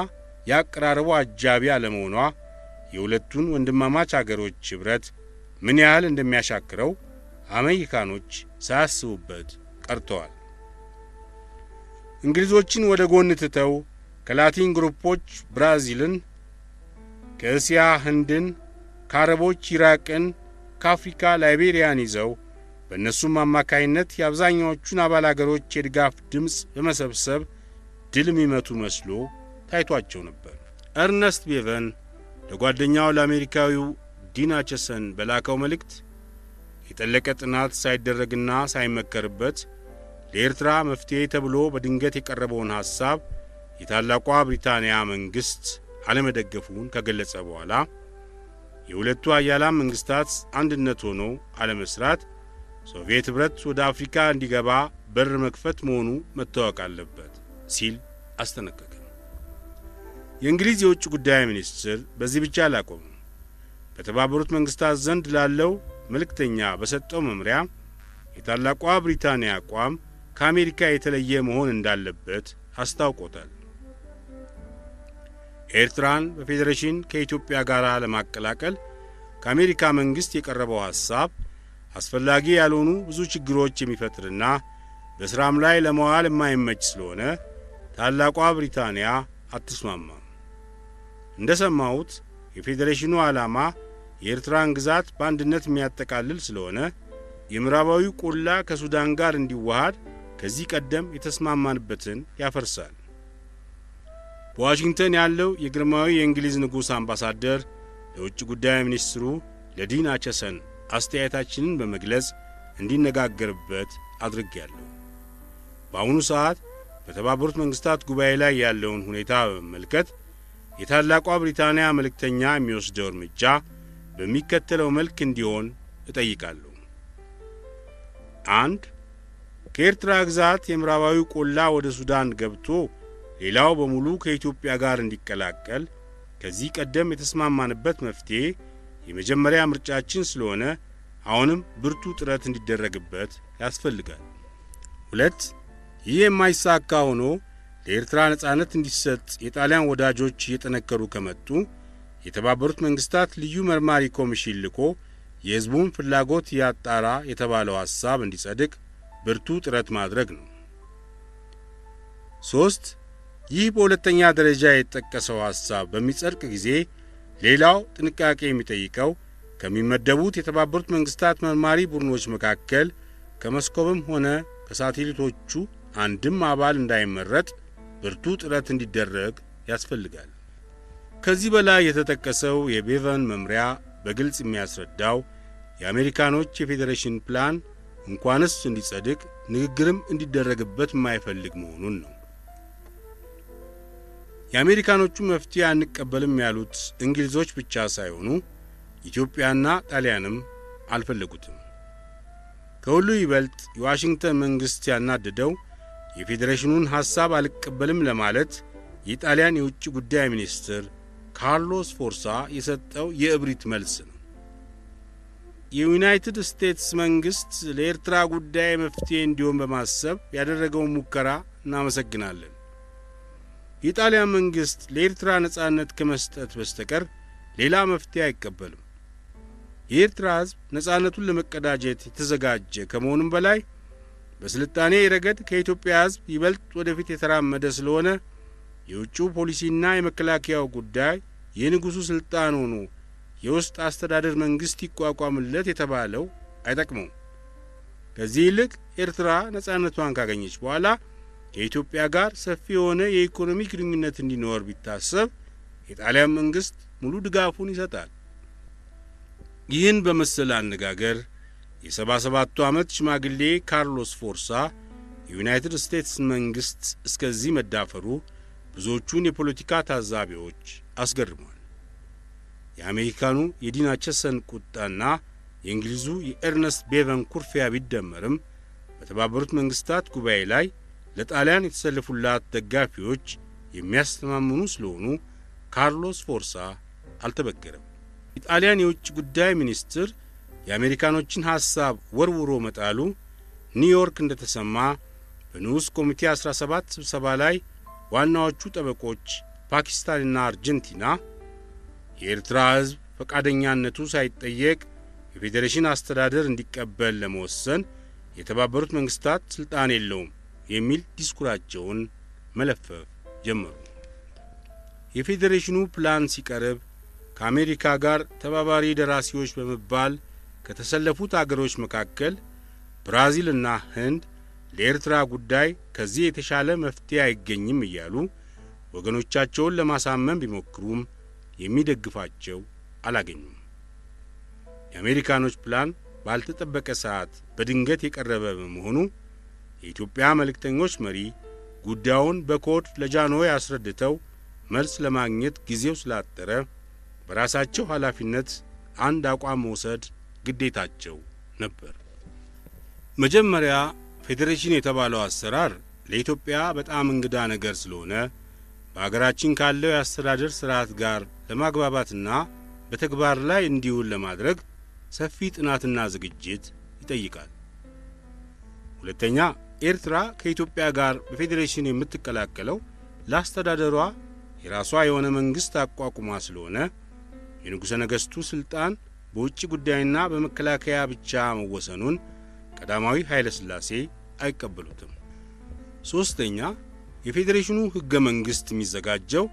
ያቀራረቡ አጃቢ አለመሆኗ የሁለቱን ወንድማማች አገሮች ኅብረት ምን ያህል እንደሚያሻክረው አሜሪካኖች ሳያስቡበት ቀርተዋል። እንግሊዞችን ወደ ጎን ትተው ከላቲን ግሩፖች ብራዚልን፣ ከእስያ ህንድን፣ ከአረቦች ኢራቅን፣ ከአፍሪካ ላይቤሪያን ይዘው በእነሱም አማካይነት የአብዛኛዎቹን አባል አገሮች የድጋፍ ድምፅ በመሰብሰብ ድል የሚመቱ መስሎ ታይቷቸው ነበር። ኤርነስት ቤቨን ለጓደኛው ለአሜሪካዊው ዲን አቸሰን በላከው መልእክት የጠለቀ ጥናት ሳይደረግና ሳይመከርበት ለኤርትራ መፍትሄ ተብሎ በድንገት የቀረበውን ሐሳብ የታላቋ ብሪታንያ መንግሥት አለመደገፉን ከገለጸ በኋላ የሁለቱ ኃያላን መንግሥታት አንድነት ሆኖ አለመስራት ሶቪየት ኅብረት ወደ አፍሪካ እንዲገባ በር መክፈት መሆኑ መታወቅ አለበት ሲል አስጠነቀቀ። የእንግሊዝ የውጭ ጉዳይ ሚኒስትር በዚህ ብቻ አላቆመም። በተባበሩት መንግሥታት ዘንድ ላለው መልእክተኛ በሰጠው መምሪያ የታላቋ ብሪታንያ አቋም ከአሜሪካ የተለየ መሆን እንዳለበት አስታውቆታል። ኤርትራን በፌዴሬሽን ከኢትዮጵያ ጋር ለማቀላቀል ከአሜሪካ መንግሥት የቀረበው ሐሳብ አስፈላጊ ያልሆኑ ብዙ ችግሮች የሚፈጥርና በሥራም ላይ ለመዋል የማይመች ስለሆነ ታላቋ ብሪታንያ አትስማማም። እንደ ሰማሁት የፌዴሬሽኑ ዓላማ የኤርትራን ግዛት በአንድነት የሚያጠቃልል ስለሆነ የምዕራባዊ ቆላ ከሱዳን ጋር እንዲዋሃድ ከዚህ ቀደም የተስማማንበትን ያፈርሳል። በዋሽንግተን ያለው የግርማዊ የእንግሊዝ ንጉሥ አምባሳደር ለውጭ ጉዳይ ሚኒስትሩ ለዲን አቸሰን አስተያየታችንን በመግለጽ እንዲነጋገርበት አድርጌያለሁ። በአሁኑ ሰዓት በተባበሩት መንግሥታት ጉባኤ ላይ ያለውን ሁኔታ በመመልከት የታላቋ ብሪታንያ መልእክተኛ የሚወስደው እርምጃ በሚከተለው መልክ እንዲሆን እጠይቃለሁ። 1. ከኤርትራ ግዛት የምዕራባዊ ቆላ ወደ ሱዳን ገብቶ ሌላው በሙሉ ከኢትዮጵያ ጋር እንዲቀላቀል ከዚህ ቀደም የተስማማንበት መፍትሔ የመጀመሪያ ምርጫችን ስለሆነ አሁንም ብርቱ ጥረት እንዲደረግበት ያስፈልጋል። 2. ይህ የማይሳካ ሆኖ ለኤርትራ ነጻነት እንዲሰጥ የጣሊያን ወዳጆች እየጠነከሩ ከመጡ የተባበሩት መንግሥታት ልዩ መርማሪ ኮሚሽን ልኮ የሕዝቡን ፍላጎት ያጣራ የተባለው ሐሳብ እንዲጸድቅ ብርቱ ጥረት ማድረግ ነው። 3. ይህ በሁለተኛ ደረጃ የተጠቀሰው ሐሳብ በሚጸድቅ ጊዜ ሌላው ጥንቃቄ የሚጠይቀው ከሚመደቡት የተባበሩት መንግሥታት መርማሪ ቡድኖች መካከል ከመስኮብም ሆነ ከሳቴሊቶቹ አንድም አባል እንዳይመረጥ ብርቱ ጥረት እንዲደረግ ያስፈልጋል። ከዚህ በላይ የተጠቀሰው የቤቨን መምሪያ በግልጽ የሚያስረዳው የአሜሪካኖች የፌዴሬሽን ፕላን እንኳንስ እንዲጸድቅ ንግግርም እንዲደረግበት የማይፈልግ መሆኑን ነው። የአሜሪካኖቹ መፍትሄ አንቀበልም ያሉት እንግሊዞች ብቻ ሳይሆኑ ኢትዮጵያና ጣሊያንም አልፈለጉትም። ከሁሉ ይበልጥ የዋሽንግተን መንግሥት ያናደደው የፌዴሬሽኑን ሐሳብ አልቀበልም ለማለት የጣሊያን የውጭ ጉዳይ ሚኒስትር ካርሎስ ፎርሳ የሰጠው የእብሪት መልስ ነው። የዩናይትድ ስቴትስ መንግሥት ለኤርትራ ጉዳይ መፍትሄ እንዲሆን በማሰብ ያደረገውን ሙከራ እናመሰግናለን። የጣሊያን መንግሥት ለኤርትራ ነጻነት ከመስጠት በስተቀር ሌላ መፍትሄ አይቀበልም። የኤርትራ ሕዝብ ነጻነቱን ለመቀዳጀት የተዘጋጀ ከመሆኑም በላይ በስልጣኔ ረገድ ከኢትዮጵያ ሕዝብ ይበልጥ ወደፊት የተራመደ ስለሆነ የውጭው ፖሊሲና የመከላከያው ጉዳይ የንጉሡ ሥልጣን ሆኖ የውስጥ አስተዳደር መንግሥት ይቋቋምለት የተባለው አይጠቅመውም። ከዚህ ይልቅ ኤርትራ ነጻነቷን ካገኘች በኋላ ከኢትዮጵያ ጋር ሰፊ የሆነ የኢኮኖሚ ግንኙነት እንዲኖር ቢታሰብ የጣሊያን መንግሥት ሙሉ ድጋፉን ይሰጣል። ይህን በመሰለ አነጋገር የ77 ዓመት ሽማግሌ ካርሎስ ፎርሳ የዩናይትድ ስቴትስ መንግሥት እስከዚህ መዳፈሩ ብዙዎቹን የፖለቲካ ታዛቢዎች አስገርሟል። የአሜሪካኑ የዲን አቸሰን ቁጣና የእንግሊዙ የኤርነስት ቤቨን ኩርፊያ ቢደመርም በተባበሩት መንግሥታት ጉባኤ ላይ ለጣሊያን የተሰለፉላት ደጋፊዎች የሚያስተማምኑ ስለሆኑ ካርሎስ ፎርሳ አልተበገረም። የጣሊያን የውጭ ጉዳይ ሚኒስትር የአሜሪካኖችን ሐሳብ ወርውሮ መጣሉ ኒውዮርክ እንደተሰማ በንዑስ ኮሚቴ 17 ስብሰባ ላይ ዋናዎቹ ጠበቆች ፓኪስታንና አርጀንቲና የኤርትራ ሕዝብ ፈቃደኛነቱ ሳይጠየቅ የፌዴሬሽን አስተዳደር እንዲቀበል ለመወሰን የተባበሩት መንግሥታት ሥልጣን የለውም የሚል ዲስኩራቸውን መለፈፍ ጀመሩ። የፌዴሬሽኑ ፕላን ሲቀርብ ከአሜሪካ ጋር ተባባሪ ደራሲዎች በመባል ከተሰለፉት አገሮች መካከል ብራዚልና ህንድ ለኤርትራ ጉዳይ ከዚህ የተሻለ መፍትሄ አይገኝም እያሉ ወገኖቻቸውን ለማሳመን ቢሞክሩም የሚደግፋቸው አላገኙም። የአሜሪካኖች ፕላን ባልተጠበቀ ሰዓት በድንገት የቀረበ በመሆኑ የኢትዮጵያ መልእክተኞች መሪ ጉዳዩን በኮድ ለጃንሆይ አስረድተው መልስ ለማግኘት ጊዜው ስላጠረ በራሳቸው ኃላፊነት አንድ አቋም መውሰድ ግዴታቸው ነበር። መጀመሪያ ፌዴሬሽን የተባለው አሰራር ለኢትዮጵያ በጣም እንግዳ ነገር ስለሆነ በአገራችን ካለው የአስተዳደር ስርዓት ጋር ለማግባባትና በተግባር ላይ እንዲውል ለማድረግ ሰፊ ጥናትና ዝግጅት ይጠይቃል። ሁለተኛ ኤርትራ ከኢትዮጵያ ጋር በፌዴሬሽን የምትቀላቀለው ለአስተዳደሯ የራሷ የሆነ መንግስት አቋቁማ ስለሆነ የንጉሠ ነገሥቱ ሥልጣን በውጭ ጉዳይና በመከላከያ ብቻ መወሰኑን ቀዳማዊ ኃይለ ሥላሴ አይቀበሉትም። ሶስተኛ፣ የፌዴሬሽኑ ሕገ መንግሥት የሚዘጋጀው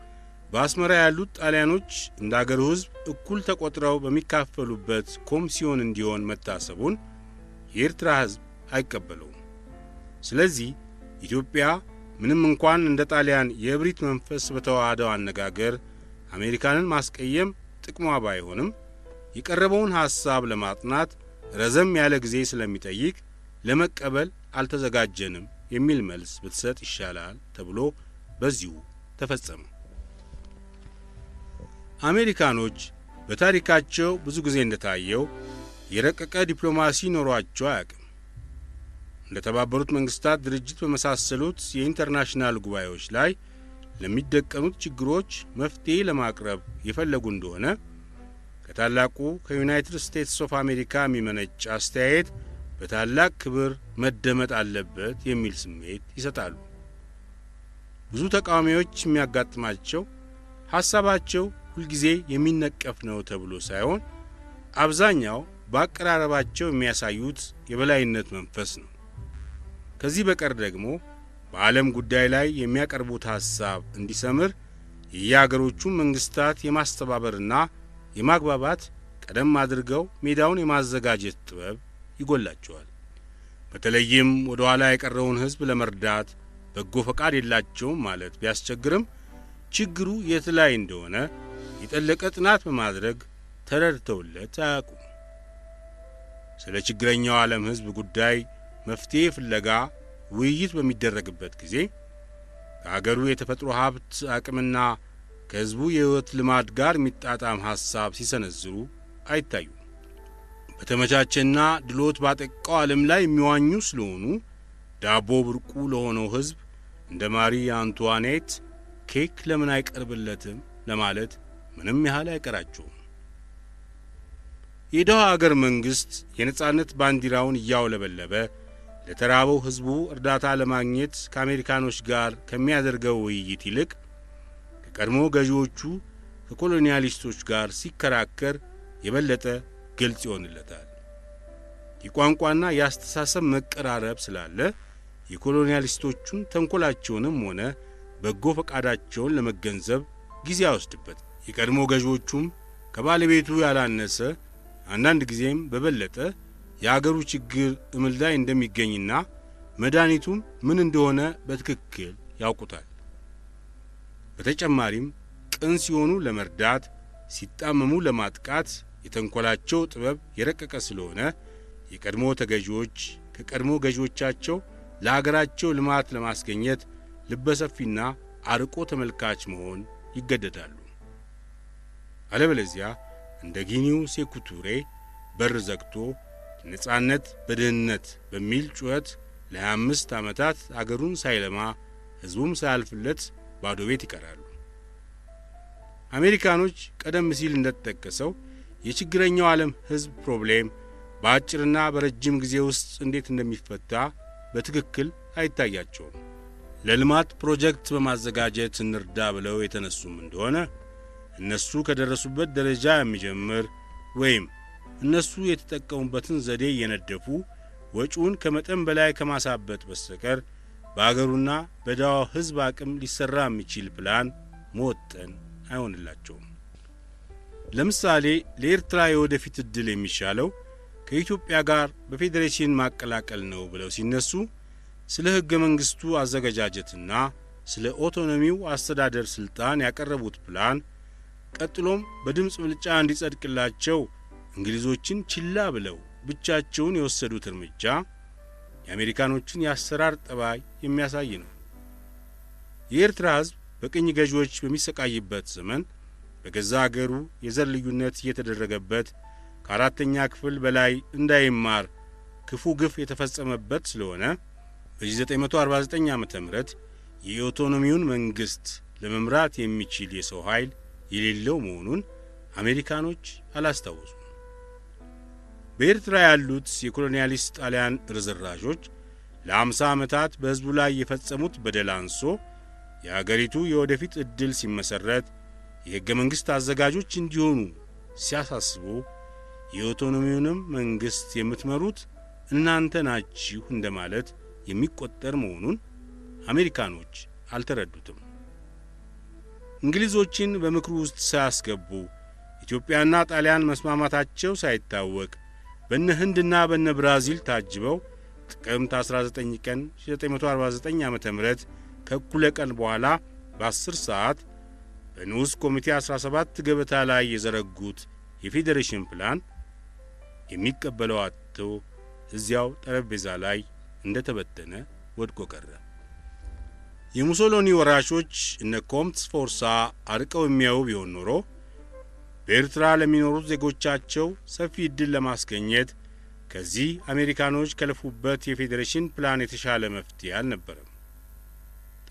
በአስመራ ያሉት ጣሊያኖች እንደ አገሩ ሕዝብ እኩል ተቆጥረው በሚካፈሉበት ኮሚሲዮን እንዲሆን መታሰቡን የኤርትራ ሕዝብ አይቀበለውም። ስለዚህ ኢትዮጵያ ምንም እንኳን እንደ ጣሊያን የእብሪት መንፈስ በተዋሃደው አነጋገር አሜሪካንን ማስቀየም ጥቅሟ ባይሆንም የቀረበውን ሐሳብ ለማጥናት ረዘም ያለ ጊዜ ስለሚጠይቅ ለመቀበል አልተዘጋጀንም የሚል መልስ ብትሰጥ ይሻላል ተብሎ በዚሁ ተፈጸመ። አሜሪካኖች በታሪካቸው ብዙ ጊዜ እንደታየው የረቀቀ ዲፕሎማሲ ኖሯቸው አያውቅም። እንደ ተባበሩት መንግስታት ድርጅት በመሳሰሉት የኢንተርናሽናል ጉባኤዎች ላይ ለሚደቀኑት ችግሮች መፍትሄ ለማቅረብ የፈለጉ እንደሆነ ከታላቁ ከዩናይትድ ስቴትስ ኦፍ አሜሪካ የሚመነጭ አስተያየት በታላቅ ክብር መደመጥ አለበት የሚል ስሜት ይሰጣሉ። ብዙ ተቃዋሚዎች የሚያጋጥማቸው ሐሳባቸው ሁልጊዜ የሚነቀፍ ነው ተብሎ ሳይሆን አብዛኛው በአቀራረባቸው የሚያሳዩት የበላይነት መንፈስ ነው። ከዚህ በቀር ደግሞ በዓለም ጉዳይ ላይ የሚያቀርቡት ሐሳብ እንዲሰምር የየአገሮቹን መንግስታት የማስተባበርና የማግባባት ቀደም አድርገው ሜዳውን የማዘጋጀት ጥበብ ይጎላቸዋል። በተለይም ወደ ኋላ የቀረውን ሕዝብ ለመርዳት በጎ ፈቃድ የላቸውም ማለት ቢያስቸግርም ችግሩ የት ላይ እንደሆነ የጠለቀ ጥናት በማድረግ ተረድተውለት አያውቁም። ስለ ችግረኛው ዓለም ሕዝብ ጉዳይ መፍትሄ ፍለጋ ውይይት በሚደረግበት ጊዜ ከአገሩ የተፈጥሮ ሀብት አቅምና ከሕዝቡ የሕይወት ልማድ ጋር የሚጣጣም ሐሳብ ሲሰነዝሩ አይታዩም። በተመቻቸና ድሎት ባጠቃው ዓለም ላይ የሚዋኙ ስለሆኑ ዳቦ ብርቁ ለሆነው ሕዝብ እንደ ማሪ አንቱዋኔት ኬክ ለምን አይቀርብለትም ለማለት ምንም ያህል አይቀራቸውም። የደሃ አገር መንግሥት የነጻነት ባንዲራውን እያውለበለበ ለተራበው ሕዝቡ እርዳታ ለማግኘት ከአሜሪካኖች ጋር ከሚያደርገው ውይይት ይልቅ ከቀድሞ ገዢዎቹ ከኮሎኒያሊስቶች ጋር ሲከራከር የበለጠ ግልጽ ይሆንለታል። የቋንቋና የአስተሳሰብ መቀራረብ ስላለ የኮሎኒያሊስቶቹን ተንኰላቸውንም ሆነ በጎ ፈቃዳቸውን ለመገንዘብ ጊዜ አይወስድበት። የቀድሞ ገዢዎቹም ከባለቤቱ ያላነሰ አንዳንድ ጊዜም በበለጠ የአገሩ ችግር እምን ላይ እንደሚገኝና መድኃኒቱም ምን እንደሆነ በትክክል ያውቁታል። በተጨማሪም ቅን ሲሆኑ ለመርዳት፣ ሲጣመሙ ለማጥቃት የተንኰላቸው ጥበብ የረቀቀ ስለሆነ የቀድሞ ተገዢዎች ከቀድሞ ገዢዎቻቸው ለአገራቸው ልማት ለማስገኘት ልበሰፊና አርቆ ተመልካች መሆን ይገደዳሉ። አለበለዚያ እንደ ጊኒው ሴኩቱሬ በር ዘግቶ ነጻነት በድህነት በሚል ጩኸት ለ25 ዓመታት አገሩን ሳይለማ ሕዝቡም ሳያልፍለት ባዶ ቤት ይቀራሉ። አሜሪካኖች ቀደም ሲል እንደተጠቀሰው የችግረኛው ዓለም ሕዝብ ፕሮብሌም በአጭርና በረጅም ጊዜ ውስጥ እንዴት እንደሚፈታ በትክክል አይታያቸውም። ለልማት ፕሮጀክት በማዘጋጀት እንርዳ ብለው የተነሱም እንደሆነ እነሱ ከደረሱበት ደረጃ የሚጀምር ወይም እነሱ የተጠቀሙበትን ዘዴ እየነደፉ ወጪውን ከመጠን በላይ ከማሳበጥ በስተቀር በአገሩና በደሃው ሕዝብ አቅም ሊሰራ የሚችል ፕላን መወጠን አይሆንላቸውም። ለምሳሌ ለኤርትራ የወደፊት ዕድል የሚሻለው ከኢትዮጵያ ጋር በፌዴሬሽን ማቀላቀል ነው ብለው ሲነሱ ስለ ሕገ መንግሥቱ አዘገጃጀትና ስለ ኦቶኖሚው አስተዳደር ሥልጣን ያቀረቡት ፕላን ቀጥሎም በድምፅ ብልጫ እንዲጸድቅላቸው እንግሊዞችን ችላ ብለው ብቻቸውን የወሰዱት እርምጃ የአሜሪካኖችን የአሰራር ጠባይ የሚያሳይ ነው። የኤርትራ ሕዝብ በቅኝ ገዢዎች በሚሰቃይበት ዘመን በገዛ አገሩ የዘር ልዩነት እየተደረገበት ከአራተኛ ክፍል በላይ እንዳይማር ክፉ ግፍ የተፈጸመበት ስለሆነ በ1949 ዓመተ ምህረት የኦቶኖሚውን መንግስት ለመምራት የሚችል የሰው ኃይል የሌለው መሆኑን አሜሪካኖች አላስታወሱም። በኤርትራ ያሉት የኮሎኒያሊስት ጣሊያን ርዝራዦች ለ50 ዓመታት በሕዝቡ ላይ የፈጸሙት በደል አንሶ የአገሪቱ የወደፊት ዕድል ሲመሰረት የሕገ መንግሥት አዘጋጆች እንዲሆኑ ሲያሳስቡ የኦቶኖሚውንም መንግሥት የምትመሩት እናንተ ናችሁ እንደማለት የሚቆጠር መሆኑን አሜሪካኖች አልተረዱትም። እንግሊዞችን በምክሩ ውስጥ ሳያስገቡ ኢትዮጵያና ጣሊያን መስማማታቸው ሳይታወቅ በነ ህንድና በነ ብራዚል ታጅበው ጥቅምት 19 ቀን 1949 ዓ.ም ከእኩለ ቀን በኋላ በ10 ሰዓት በንዑስ ኮሚቴ 17 ገበታ ላይ የዘረጉት የፌዴሬሽን ፕላን የሚቀበለው አጥቶ እዚያው ጠረጴዛ ላይ እንደተበተነ ወድቆ ቀረ። የሙሶሎኒ ወራሾች እነ ኮምት ስፎርሳ አርቀው የሚያዩ ቢሆን ኖሮ በኤርትራ ለሚኖሩት ዜጎቻቸው ሰፊ ዕድል ለማስገኘት ከዚህ አሜሪካኖች ከለፉበት የፌዴሬሽን ፕላን የተሻለ መፍትሄ አልነበረም።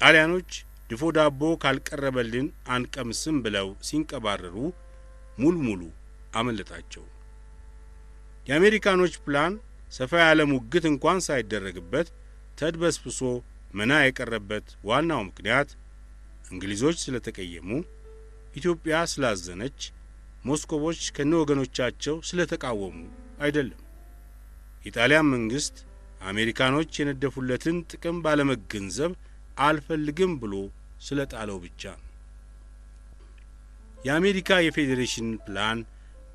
ጣሊያኖች ድፎ ዳቦ ካልቀረበልን አንቀምስም ብለው ሲንቀባረሩ ሙሉ አመለጣቸው። የአሜሪካኖች ፕላን ሰፋ ያለ ሙግት እንኳን ሳይደረግበት ተድበስብሶ መና የቀረበት ዋናው ምክንያት እንግሊዞች ስለተቀየሙ፣ ኢትዮጵያ ስላዘነች፣ ሞስኮቮች ከነወገኖቻቸው ስለተቃወሙ አይደለም። የጣሊያን መንግስት አሜሪካኖች የነደፉለትን ጥቅም ባለመገንዘብ አልፈልግም ብሎ ስለጣለው ብቻ ነው። የአሜሪካ የፌዴሬሽን ፕላን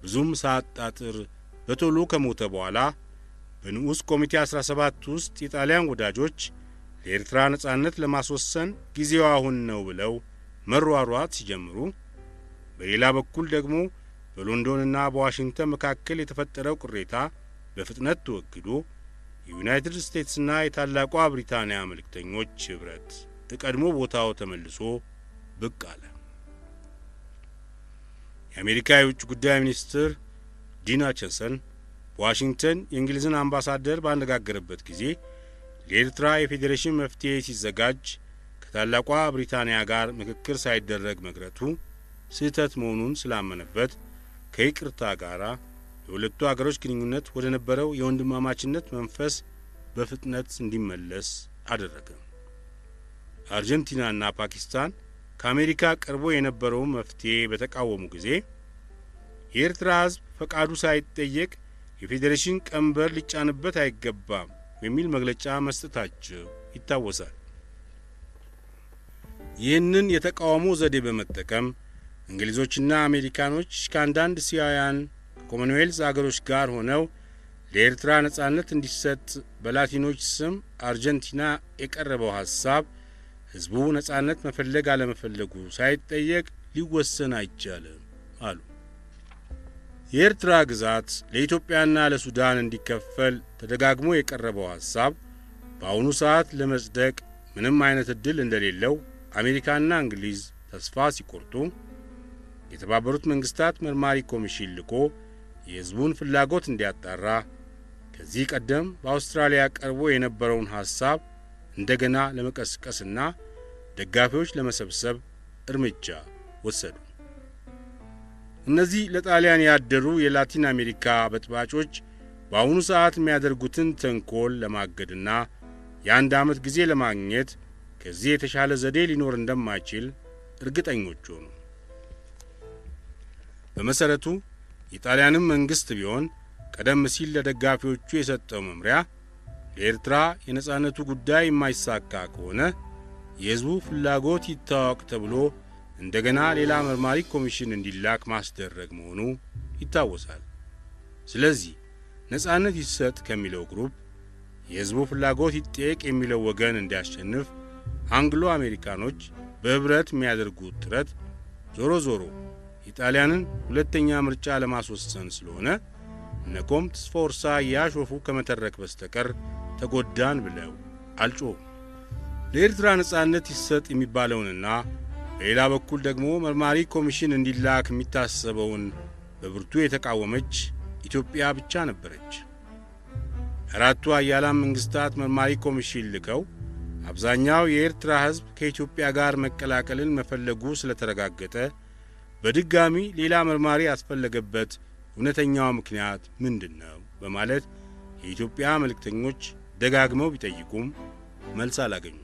ብዙም ሳያጣጥር በቶሎ ከሞተ በኋላ በንዑስ ኮሚቴ 17 ውስጥ የጣሊያን ወዳጆች ለኤርትራ ነጻነት ለማስወሰን ጊዜው አሁን ነው ብለው መሯሯጥ ሲጀምሩ፣ በሌላ በኩል ደግሞ በሎንዶንና በዋሽንግተን መካከል የተፈጠረው ቅሬታ በፍጥነት ተወግዶ የዩናይትድ ስቴትስና የታላቋ ብሪታንያ መልእክተኞች ኅብረት የቀድሞ ቦታው ተመልሶ ብቅ አለ። የአሜሪካ የውጭ ጉዳይ ሚኒስትር ዲን አቸንሰን በዋሽንግተን የእንግሊዝን አምባሳደር ባነጋገረበት ጊዜ ለኤርትራ የፌዴሬሽን መፍትሄ ሲዘጋጅ ከታላቋ ብሪታንያ ጋር ምክክር ሳይደረግ መቅረቱ ስህተት መሆኑን ስላመነበት ከይቅርታ ጋር የሁለቱ አገሮች ግንኙነት ወደ ነበረው የወንድማማችነት መንፈስ በፍጥነት እንዲመለስ አደረገ። አርጀንቲናና ፓኪስታን ከአሜሪካ ቀርቦ የነበረውን መፍትሄ በተቃወሙ ጊዜ የኤርትራ ሕዝብ ፈቃዱ ሳይጠየቅ የፌዴሬሽን ቀንበር ሊጫንበት አይገባም የሚል መግለጫ መስጠታቸው ይታወሳል። ይህንን የተቃውሞ ዘዴ በመጠቀም እንግሊዞችና አሜሪካኖች ከአንዳንድ እስያውያን ከኮመንዌልዝ አገሮች ጋር ሆነው ለኤርትራ ነጻነት እንዲሰጥ በላቲኖች ስም አርጀንቲና የቀረበው ሐሳብ ሕዝቡ ነጻነት መፈለግ አለመፈለጉ ሳይጠየቅ ሊወሰን አይቻልም አሉ። የኤርትራ ግዛት ለኢትዮጵያና ለሱዳን እንዲከፈል ተደጋግሞ የቀረበው ሐሳብ በአሁኑ ሰዓት ለመጽደቅ ምንም አይነት ዕድል እንደሌለው አሜሪካና እንግሊዝ ተስፋ ሲቆርጡ የተባበሩት መንግስታት መርማሪ ኮሚሽን ልኮ የሕዝቡን ፍላጎት እንዲያጣራ ከዚህ ቀደም በአውስትራሊያ ቀርቦ የነበረውን ሐሳብ እንደገና ለመቀስቀስና ደጋፊዎች ለመሰብሰብ እርምጃ ወሰዱ። እነዚህ ለጣሊያን ያደሩ የላቲን አሜሪካ በጥባጮች በአሁኑ ሰዓት የሚያደርጉትን ተንኮል ለማገድና የአንድ ዓመት ጊዜ ለማግኘት ከዚህ የተሻለ ዘዴ ሊኖር እንደማይችል እርግጠኞች ሆኑ። በመሰረቱ የጣሊያንም መንግስት ቢሆን ቀደም ሲል ለደጋፊዎቹ የሰጠው መምሪያ ለኤርትራ የነጻነቱ ጉዳይ የማይሳካ ከሆነ የሕዝቡ ፍላጎት ይታወቅ ተብሎ እንደገና ሌላ መርማሪ ኮሚሽን እንዲላክ ማስደረግ መሆኑ ይታወሳል። ስለዚህ ነጻነት ይሰጥ ከሚለው ግሩፕ የሕዝቡ ፍላጎት ይጠየቅ የሚለው ወገን እንዲያሸንፍ አንግሎ አሜሪካኖች በህብረት የሚያደርጉት ጥረት ዞሮ የጣሊያንን ሁለተኛ ምርጫ ለማስወሰን ስለሆነ እነ ኮምት ስፎርሳ ያሾፉ ከመተረክ በስተቀር ተጎዳን ብለው አልጮሁም። ለኤርትራ ነጻነት ይሰጥ የሚባለውንና በሌላ በኩል ደግሞ መርማሪ ኮሚሽን እንዲላክ የሚታሰበውን በብርቱ የተቃወመች ኢትዮጵያ ብቻ ነበረች። አራቱ ኃያላን መንግስታት መርማሪ ኮሚሽን ልከው አብዛኛው የኤርትራ ሕዝብ ከኢትዮጵያ ጋር መቀላቀልን መፈለጉ ስለተረጋገጠ በድጋሚ ሌላ መርማሪ ያስፈለገበት እውነተኛው ምክንያት ምንድነው በማለት የኢትዮጵያ መልእክተኞች ደጋግመው ቢጠይቁም መልስ አላገኙም።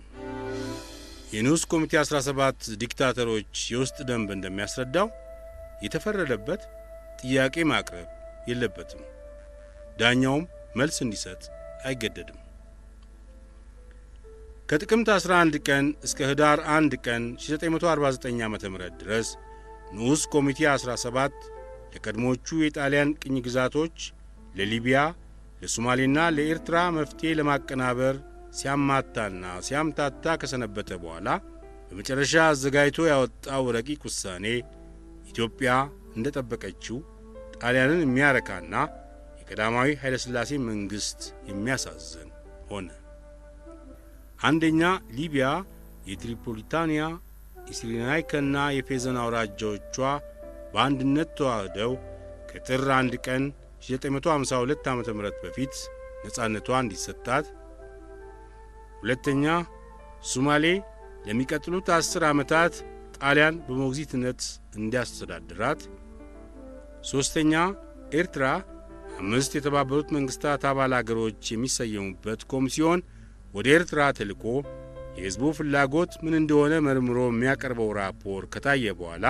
የንዑስ ኮሚቴ 17 ዲክታተሮች የውስጥ ደንብ እንደሚያስረዳው የተፈረደበት ጥያቄ ማቅረብ የለበትም። ዳኛውም መልስ እንዲሰጥ አይገደድም። ከጥቅምት 11 ቀን እስከ ህዳር 1 ቀን 1949 ዓ.ም ድረስ ንዑስ ኮሚቴ 17 ለቀድሞቹ የጣሊያን ቅኝ ግዛቶች ለሊቢያ፣ ለሶማሌና ለኤርትራ መፍትሄ ለማቀናበር ሲያማታና ሲያምታታ ከሰነበተ በኋላ በመጨረሻ አዘጋጅቶ ያወጣው ረቂቅ ውሳኔ ኢትዮጵያ እንደጠበቀችው ጣሊያንን የሚያረካና የቀዳማዊ ኃይለ ሥላሴ መንግሥት የሚያሳዝን ሆነ። አንደኛ፣ ሊቢያ የትሪፖሊታንያ የሲሪናይካና የፌዘን አውራጃዎቿ በአንድነት ተዋህደው ከጥር 1 ቀን 1952 ዓ.ም በፊት ነጻነቷ እንዲሰጣት። ሁለተኛ፣ ሶማሌ ለሚቀጥሉት 10 ዓመታት ጣሊያን በሞግዚትነት እንዲያስተዳድራት። ሶስተኛ፣ ኤርትራ 5 የተባበሩት መንግሥታት አባል አገሮች የሚሰየሙበት ኮሚሲዮን ወደ ኤርትራ ተልኮ የሕዝቡ ፍላጎት ምን እንደሆነ መርምሮ የሚያቀርበው ራፖር ከታየ በኋላ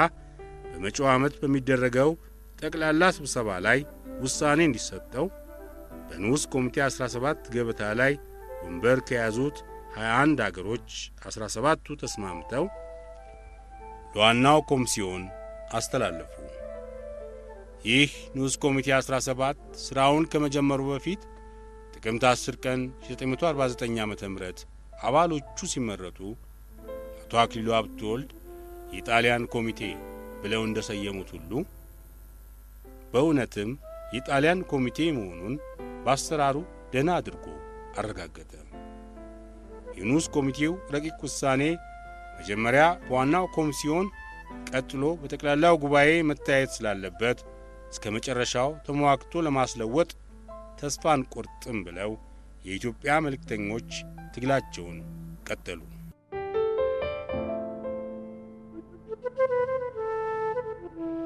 በመጪው ዓመት በሚደረገው ጠቅላላ ስብሰባ ላይ ውሳኔ እንዲሰጠው። በንዑስ ኮሚቴ 17 ገበታ ላይ ወንበር ከያዙት 21 አገሮች 17ቱ ተስማምተው ለዋናው ኮሚሲዮን አስተላለፉ። ይህ ንዑስ ኮሚቴ 17 ሥራውን ከመጀመሩ በፊት ጥቅምት 10 ቀን 1949 ዓ.ም አባሎቹ ሲመረጡ አቶ አክሊሉ ሀብተወልድ የጣሊያን ኮሚቴ ብለው እንደሰየሙት ሁሉ በእውነትም የጣሊያን ኮሚቴ መሆኑን በአሰራሩ ደህና አድርጎ አረጋገጠ። የንዑስ ኮሚቴው ረቂቅ ውሳኔ መጀመሪያ በዋናው ኮሚሲዮን ቀጥሎ በጠቅላላው ጉባኤ መታየት ስላለበት እስከ መጨረሻው ተሟግቶ ለማስለወጥ ተስፋ አንቆርጥም ብለው የኢትዮጵያ መልእክተኞች ትግላቸውን ቀጠሉ።